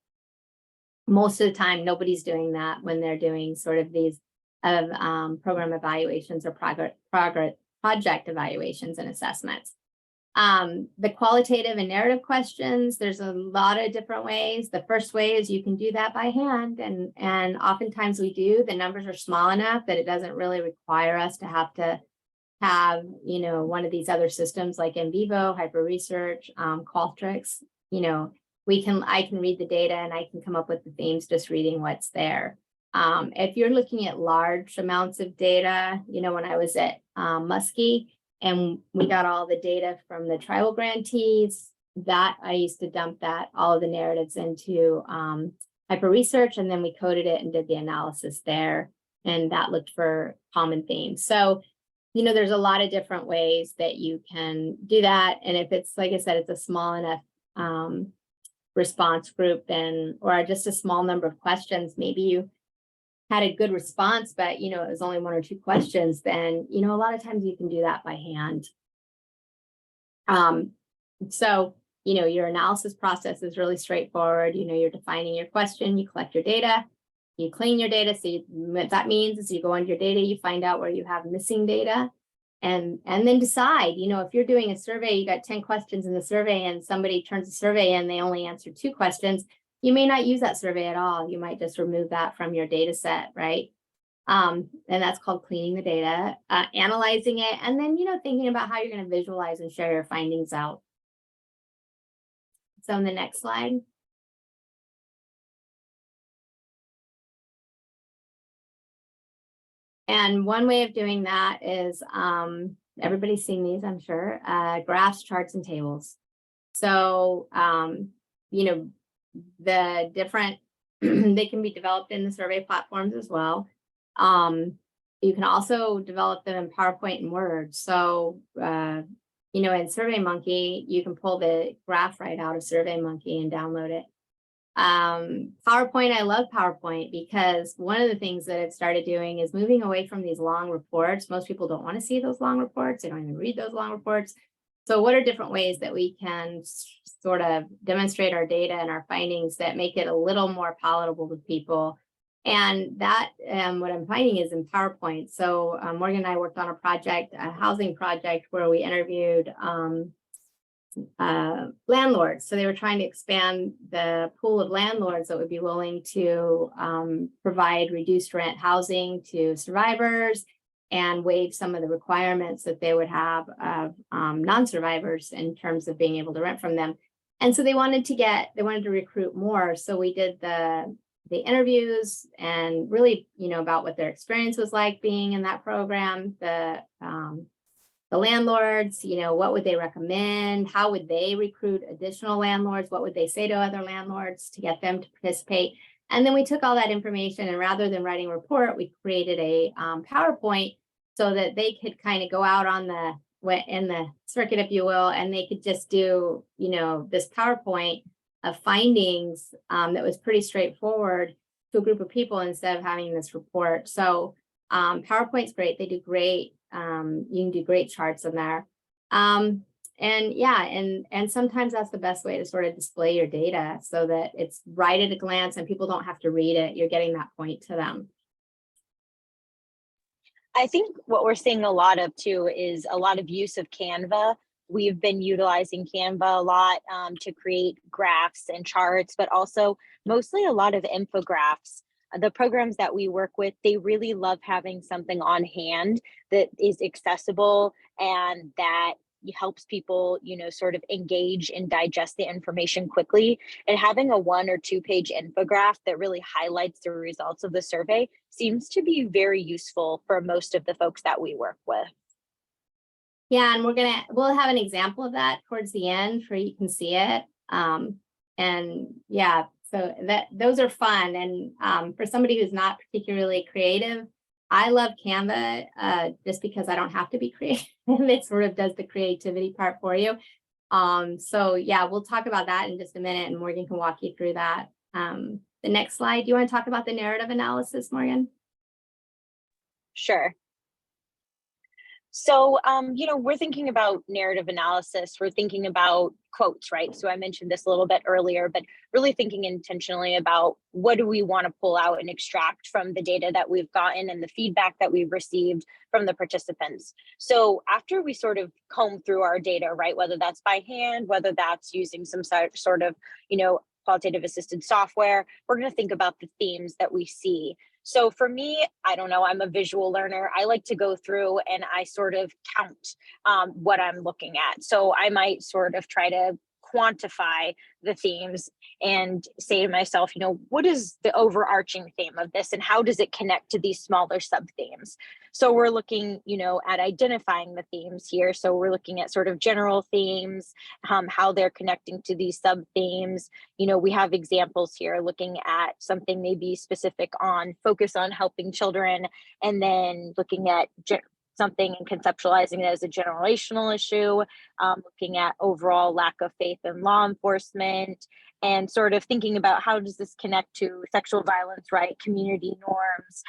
Most of the time, nobody's doing that when they're doing sort of these program evaluations or project evaluations and assessments. The qualitative and narrative questions, there's a lot of different ways. The first way is you can do that by hand, and oftentimes we do. The numbers are small enough that it doesn't really require us to have one of these other systems like NVivo, HyperResearch, Qualtrics. I can read the data and I can come up with the themes just reading what's there. If you're looking at large amounts of data, when I was at Muskie, and we got all the data from the tribal grantees, that I used to dump all of the narratives into HyperResearch, and then we coded it and did the analysis there, and that looked for common themes. So, there's a lot of different ways that you can do that. And if it's, like I said, it's a small enough response group, or just a small number of questions, maybe you had a good response, but it was only one or two questions, then a lot of times you can do that by hand. So your analysis process is really straightforward. You're defining your question, you collect your data, you clean your data. So what that means is you go into your data, you find out where you have missing data, and then decide. If you're doing a survey, you got 10 questions in the survey, and somebody turns the survey in, they only answered 2 questions. You may not use that survey at all. You might just remove that from your data set, right? And that's called cleaning the data, analyzing it, and then, thinking about how you're going to visualize and share your findings out. So in the next slide. And one way of doing that is, everybody's seen these, I'm sure, graphs, charts, and tables. So, the different, they can be developed in the survey platforms as well. You can also develop them in PowerPoint and Word. So, in SurveyMonkey, you can pull the graph right out of SurveyMonkey and download it. PowerPoint, I love PowerPoint because one of the things that it started doing is moving away from these long reports. Most people don't want to see those long reports. They don't even read those long reports. So what are different ways that we can sort of demonstrate our data and our findings that make it a little more palatable to people? And that, what I'm finding is in PowerPoint. So Morgan and I worked on a project, a housing project, where we interviewed landlords. So they were trying to expand the pool of landlords that would be willing to provide reduced rent housing to survivors and waive some of the requirements that they would have of non-survivors in terms of being able to rent from them. And so they wanted to recruit more. So we did the interviews and really, about what their experience was like being in that program, the landlords, what would they recommend? How would they recruit additional landlords? What would they say to other landlords to get them to participate? And then we took all that information, and rather than writing a report, we created a PowerPoint so that they could kind of go out on in the circuit, if you will, and they could just do, this PowerPoint of findings that was pretty straightforward to a group of people instead of having this report. So PowerPoint's great. They do great. You can do great charts in there. And yeah, and sometimes that's the best way to sort of display your data so that it's right at a glance and people don't have to read it. You're getting that point to them. I think what we're seeing a lot of too is a lot of use of Canva. We've been utilizing Canva a lot to create graphs and charts, but also mostly a lot of infographics. The programs that we work with, they really love having something on hand that is accessible and that helps people, sort of engage and digest the information quickly. And having a 1 or 2 page infographic that really highlights the results of the survey seems to be very useful for most of the folks that we work with. Yeah, and we'll have an example of that towards the end where you can see it. And yeah, so those are fun. And for somebody who's not particularly creative, I love Canva just because I don't have to be creative. It sort of does the creativity part for you. So yeah, we'll talk about that in just a minute, and Morgan can walk you through that. The next slide, do you want to talk about the narrative analysis, Morgan? Sure. So, we're thinking about narrative analysis. We're thinking about quotes, right? So I mentioned this a little bit earlier, but really thinking intentionally about what do we want to pull out and extract from the data that we've gotten and the feedback that we've received from the participants. So after we sort of comb through our data, right, whether that's by hand, whether that's using some sort of, qualitative assisted software, we're going to think about the themes that we see. So for me, I don't know, I'm a visual learner. I like to go through and I sort of count what I'm looking at. So I might sort of try to quantify the themes and say to myself, what is the overarching theme of this and how does it connect to these smaller sub themes? So we're looking, at identifying the themes here. So we're looking at sort of general themes, how they're connecting to these sub themes. We have examples here looking at something maybe specific on focus on helping children, and then looking at something and conceptualizing it as a generational issue, looking at overall lack of faith in law enforcement, and sort of thinking about how does this connect to sexual violence, right, community norms,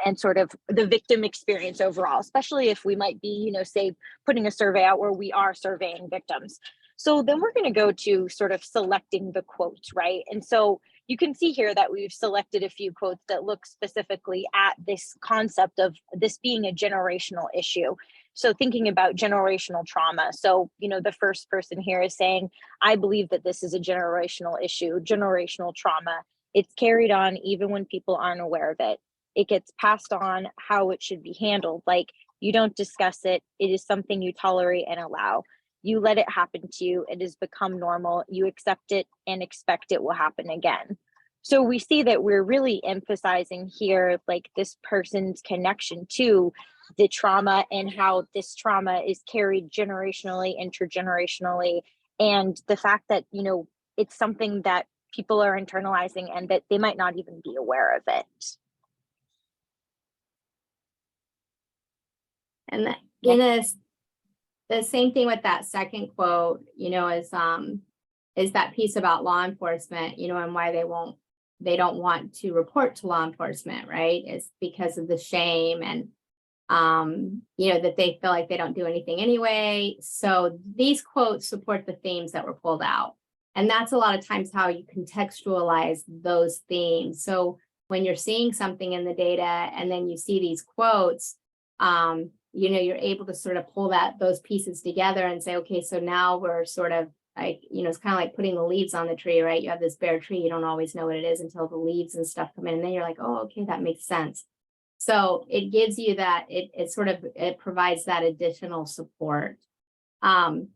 and sort of the victim experience overall, especially if we might be, say, putting a survey out where we are surveying victims. So then we're going to go to sort of selecting the quotes, right? And so you can see here that we've selected a few quotes that look specifically at this concept of this being a generational issue. So thinking about generational trauma. So, the first person here is saying, I believe that this is a generational issue, generational trauma. It's carried on even when people aren't aware of it. It gets passed on how it should be handled. Like, you don't discuss it. It is something you tolerate and allow. You let it happen to you. It has become normal. You accept it and expect it will happen again. So we see that we're really emphasizing here, like, this person's connection to the trauma and how this trauma is carried generationally, intergenerationally, and the fact that, it's something that people are internalizing and that they might not even be aware of it. And the same thing with that second quote, is that piece about law enforcement, and why they don't want to report to law enforcement, right? It's because of the shame. And that they feel like they don't do anything anyway. So these quotes support the themes that were pulled out. And that's a lot of times how you contextualize those themes. So when you're seeing something in the data and then you see these quotes, you're able to sort of pull those pieces together and say, okay, so now we're sort of like, it's kind of like putting the leaves on the tree, right? You have this bare tree, you don't always know what it is until the leaves and stuff come in, and then you're like, oh, okay, that makes sense. So it gives you that, it provides that additional support. And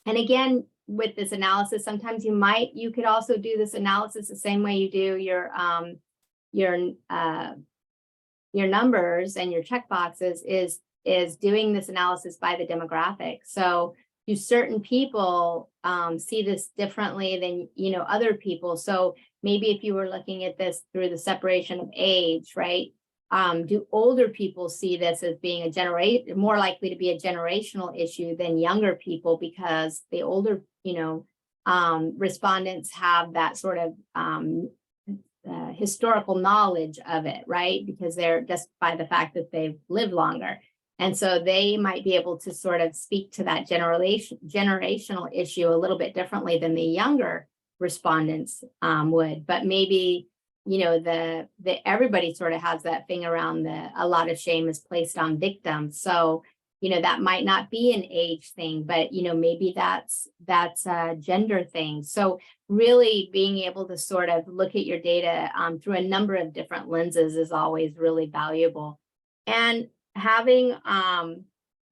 again, with this analysis, sometimes you could also do this analysis the same way you do your numbers and your check boxes, is doing this analysis by the demographic. So do certain people see this differently than other people? So maybe if you were looking at this through the separation of age, right? Do older people see this as being more likely to be a generational issue than younger people, because the older respondents have that sort of historical knowledge of it, right? Because they're just by the fact that they've lived longer. And so they might be able to sort of speak to that generational issue a little bit differently than the younger respondents would. But maybe, everybody sort of has that thing around a lot of shame is placed on victims. So, that might not be an age thing, but, maybe that's a gender thing. So really being able to sort of look at your data through a number of different lenses is always really valuable. And having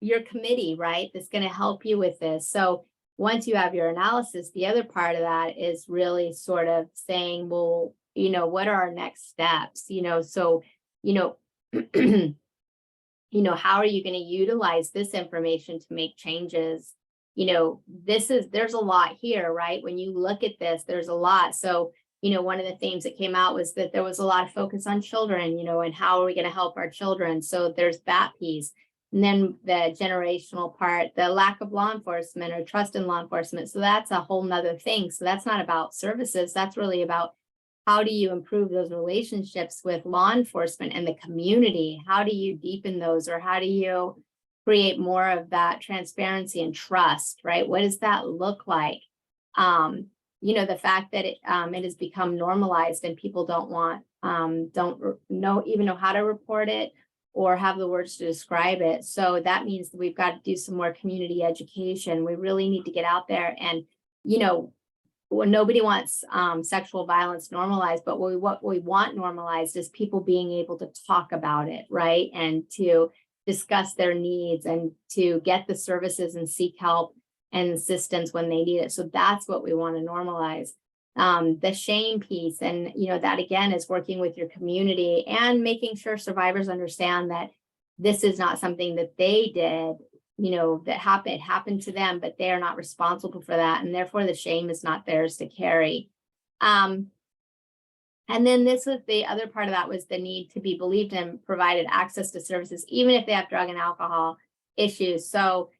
your committee, right, that's going to help you with this. So once you have your analysis, the other part of that is really sort of saying, well, what are our next steps? So, how are you going to utilize this information to make changes? There's a lot here, right? When you look at this, there's a lot. So, one of the themes that came out was that there was a lot of focus on children, and how are we going to help our children? So there's that piece. And then the generational part, the lack of law enforcement or trust in law enforcement. So that's a whole nother thing. So that's not about services. That's really about how do you improve those relationships with law enforcement and the community? How do you deepen those, or how do you create more of that transparency and trust, right? What does that look like? The fact that it has become normalized and people don't even know how to report it or have the words to describe it. So that means that we've got to do some more community education. We really need to get out there and, well, nobody wants sexual violence normalized, but what we want normalized is people being able to talk about it, right? And to discuss their needs and to get the services and seek help and assistance when they need it. So that's what we want to normalize. The shame piece, and that again is working with your community and making sure survivors understand that this is not something that they did, that happened to them, but they are not responsible for that, and therefore the shame is not theirs to carry. And then this was the other part of that, was the need to be believed and provided access to services, even if they have drug and alcohol issues. So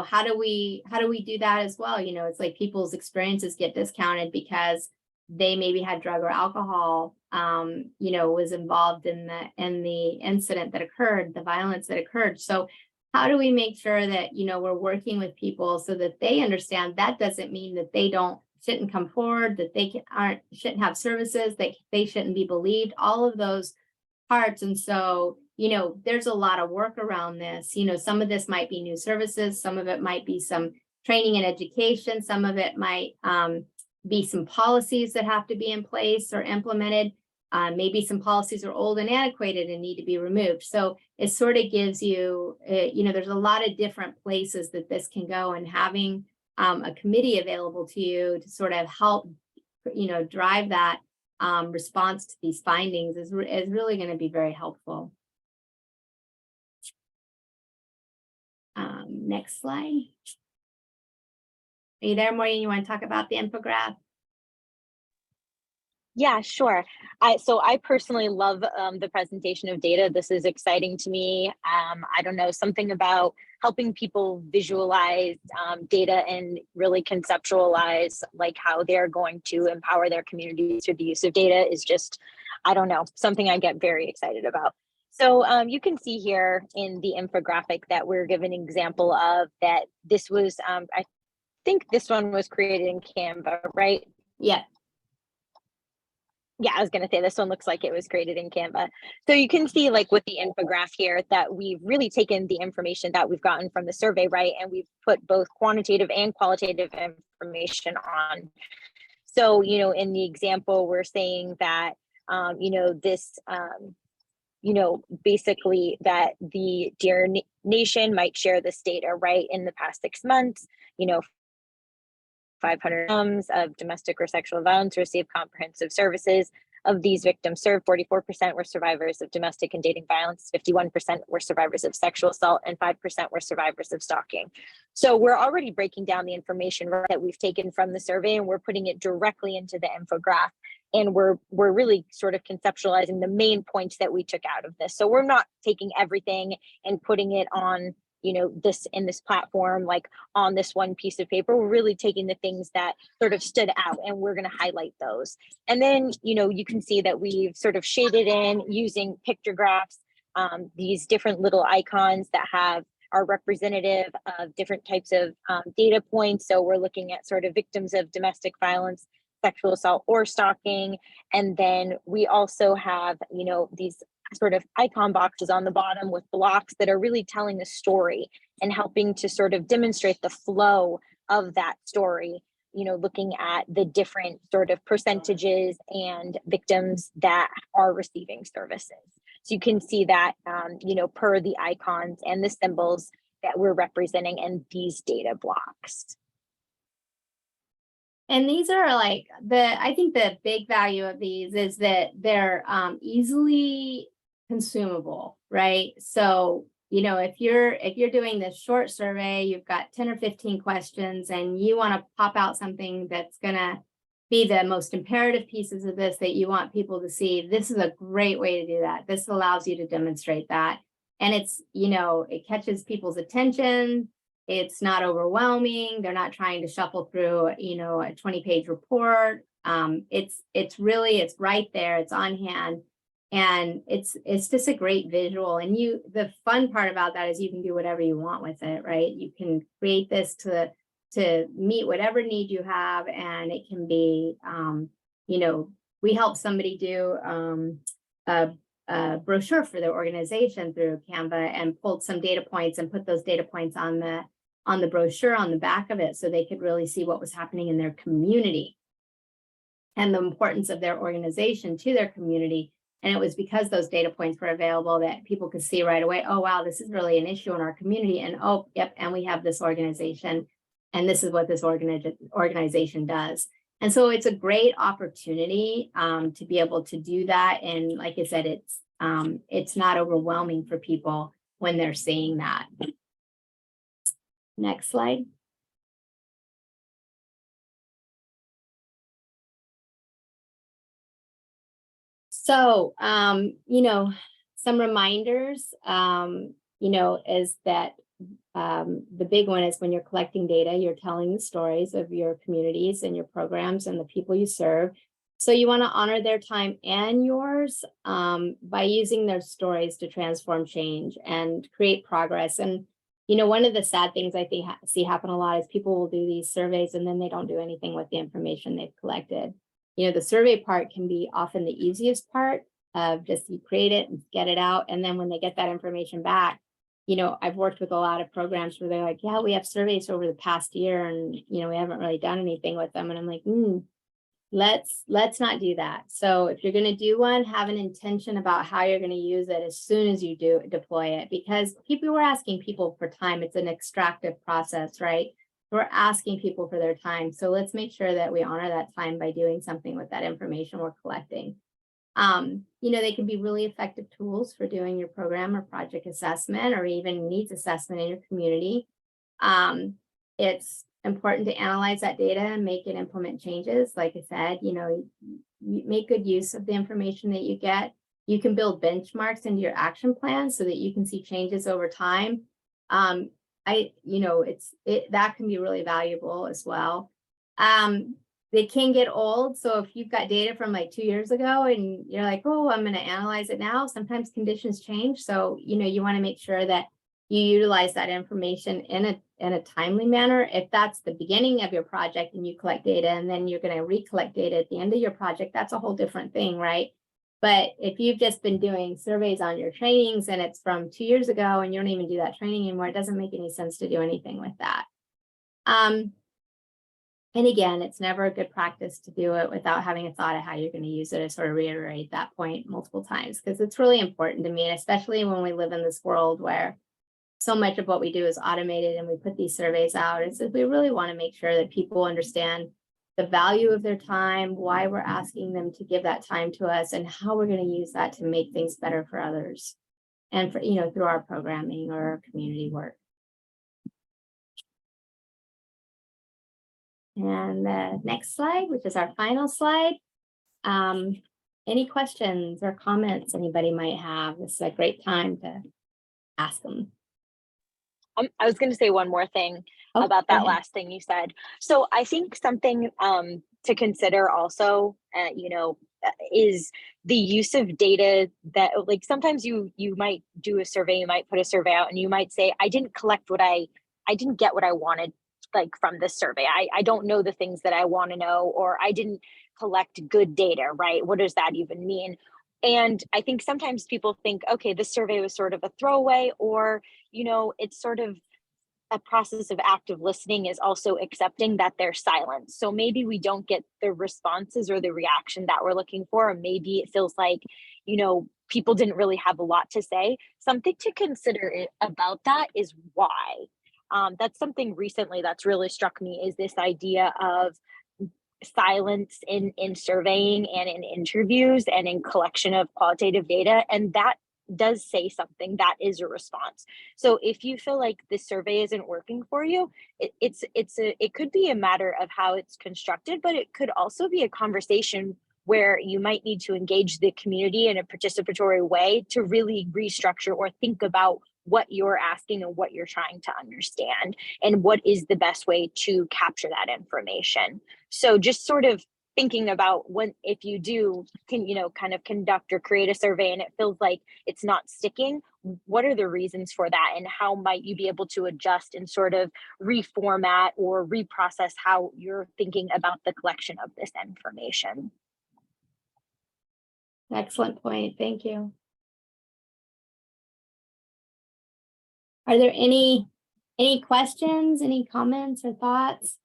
how do we do that as well? It's like people's experiences get discounted because they maybe had drug or alcohol, was involved in the incident that occurred, the violence that occurred. So how do we make sure that, we're working with people so that they understand that doesn't mean that they shouldn't come forward, that they shouldn't have services, that they shouldn't be believed, all of those parts. And so, there's a lot of work around this. Some of this might be new services, some of it might be some training and education, some of it might be some policies that have to be in place or implemented. Maybe some policies are old and antiquated and need to be removed. So it sort of gives you, there's a lot of different places that this can go, and having a committee available to you to sort of help, drive that response to these findings is really going to be very helpful. Next slide. Are you there, Maureen? You want to talk about the infographic? Yeah, sure. I personally love the presentation of data. This is exciting to me. I don't know, something about helping people visualize data and really conceptualize like how they're going to empower their communities through the use of data is just, I don't know, something I get very excited about. So you can see here in the infographic that we're given an example of that this was, I think this one was created in Canva, right? Yeah. Yeah, I was going to say this one looks like it was created in Canva. So you can see like with the infograph here that we've really taken the information that we've gotten from the survey, right? And we've put both quantitative and qualitative information on. So, you know, in the example, we're saying that, you know, this, you know, basically that the Dear Nation might share this data, right? In the past 6 months, you know, 500 victims of domestic or sexual violence received comprehensive services. Of these victims served, 44% were survivors of domestic and dating violence, 51% were survivors of sexual assault, and 5% were survivors of stalking. So we're already breaking down the information that we've taken from the survey, and we're putting it directly into the infograph. And we're really sort of conceptualizing the main points that we took out of this. So we're not taking everything and putting it on, you know, this in this platform, like on this one piece of paper. We're really taking the things that sort of stood out and we're going to highlight those. And then, you know, you can see that we've sort of shaded in using pictographs, these different little icons that are representative of different types of data points. So we're looking at sort of victims of domestic violence, sexual assault, or stalking. And then we also have, you know, these sort of icon boxes on the bottom with blocks that are really telling a story and helping to sort of demonstrate the flow of that story, you know, looking at the different sort of percentages and victims that are receiving services. So you can see that, you know, per the icons and the symbols that we're representing in these data blocks. And these are like I think the big value of these is that they're easily consumable, right? So, you know, if you're doing this short survey, you've got 10 or 15 questions and you want to pop out something that's going to be the most imperative pieces of this that you want people to see, this is a great way to do that. This allows you to demonstrate that. And it's, you know, it catches people's attention. It's not overwhelming. They're not trying to shuffle through, you know, a 20-page report. It's really, it's right there. It's on hand. And it's just a great visual. And the fun part about that is you can do whatever you want with it, right? You can create this to meet whatever need you have. And it can be, you know, we helped somebody do a brochure for their organization through Canva and pulled some data points and put those data points on the brochure on the back of it so they could really see what was happening in their community and the importance of their organization to their community. And it was because those data points were available that people could see right away, oh, wow, this is really an issue in our community. And oh, yep, and we have this organization and this is what this organization does. And so it's a great opportunity to be able to do that. And like I said, it's not overwhelming for people when they're seeing that. Next slide. So, you know, some reminders, you know, is that the big one is when you're collecting data, you're telling the stories of your communities and your programs and the people you serve. So you want to honor their time and yours by using their stories to transform change and create progress. And, you know, one of the sad things I think see happen a lot is people will do these surveys and then they don't do anything with the information they've collected. You know, the survey part can be often the easiest part of just you create it and get it out. And then when they get that information back, you know, I've worked with a lot of programs where they're like, yeah, we have surveys over the past year and, you know, we haven't really done anything with them. And I'm like, let's not do that. So if you're going to do one, have an intention about how you're going to use it as soon as you deploy it, because people were asking people for time. It's an extractive process, right? We're asking people for their time. So let's make sure that we honor that time by doing something with that information we're collecting. You know, they can be really effective tools for doing your program or project assessment or even needs assessment in your community. It's important to analyze that data and make and implement changes. Like I said, you know, you make good use of the information that you get. You can build benchmarks into your action plan so that you can see changes over time. You know, that can be really valuable as well. they can get old. So if you've got data from like 2 years ago and you're like, oh, I'm going to analyze it now, sometimes conditions change. So, you want to make sure that you utilize that information in a timely manner. If that's the beginning of your project and you collect data and then you're going to recollect data at the end of your project, that's a whole different thing, right? But if you've just been doing surveys on your trainings and it's from 2 years ago and you don't even do that training anymore, it doesn't make any sense to do anything with that. And again, it's never a good practice to do it without having a thought of how you're going to use it. I sort of reiterate that point multiple times because it's really important to me, and especially when we live in this world where so much of what we do is automated and we put these surveys out. Is that we really want to make sure that people understand the value of their time, why we're asking them to give that time to us, and how we're going to use that to make things better for others and for, through our programming or our community work. And the next slide, which is our final slide. Any questions or comments anybody might have? This is a great time to ask them. I was going to say one more thing about that last thing you said. So I think something to consider also, is the use of data that, like, sometimes you might do a survey, you might put a survey out and you might say, I didn't get what I wanted, like, from this survey. I don't know the things that I want to know, or I didn't collect good data, right? What does that even mean? And I think sometimes people think, okay, this survey was sort of a throwaway, or, it's sort of a process of active listening is also accepting that there's silence. So maybe we don't get the responses or the reaction that we're looking for. Or maybe it feels like, people didn't really have a lot to say. Something to consider about that is why. That's something recently that's really struck me, is this idea of silence in surveying and in interviews and in collection of qualitative data. And that does say something. That is a response. So if you feel like this survey isn't working for you, it could be a matter of how it's constructed, but it could also be a conversation where you might need to engage the community in a participatory way to really restructure or think about what you're asking and what you're trying to understand, and what is the best way to capture that information. So just sort of thinking about if you do kind of conduct or create a survey and it feels like it's not sticking, what are the reasons for that, and how might you be able to adjust and sort of reformat or reprocess how you're thinking about the collection of this information. Excellent point. Thank you. Are there any questions, any comments or thoughts?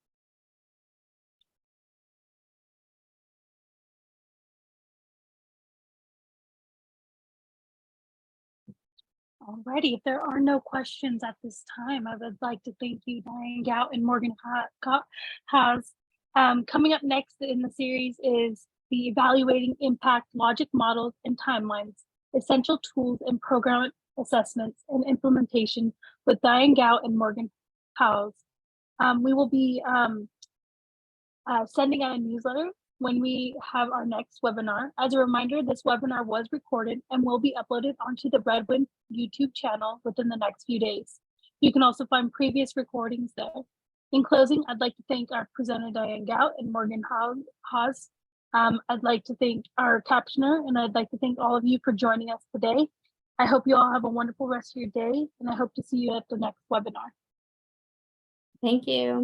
Alrighty, if there are no questions at this time, I would like to thank you, Diane, Gout, and Morgan Hawes. Coming up next in the series is the Evaluating Impact Logic Models and Timelines, Essential Tools and Program Assessments and Implementation with Diane Gout and Morgan Hawes. We will be sending out a newsletter when we have our next webinar. As a reminder, this webinar was recorded and will be uploaded onto the Redwind YouTube channel within the next few days. You can also find previous recordings there. In closing, I'd like to thank our presenter, Diane Gout, and Morgan Hawes. I'd like to thank our captioner, and I'd like to thank all of you for joining us today. I hope you all have a wonderful rest of your day, and I hope to see you at the next webinar. Thank you.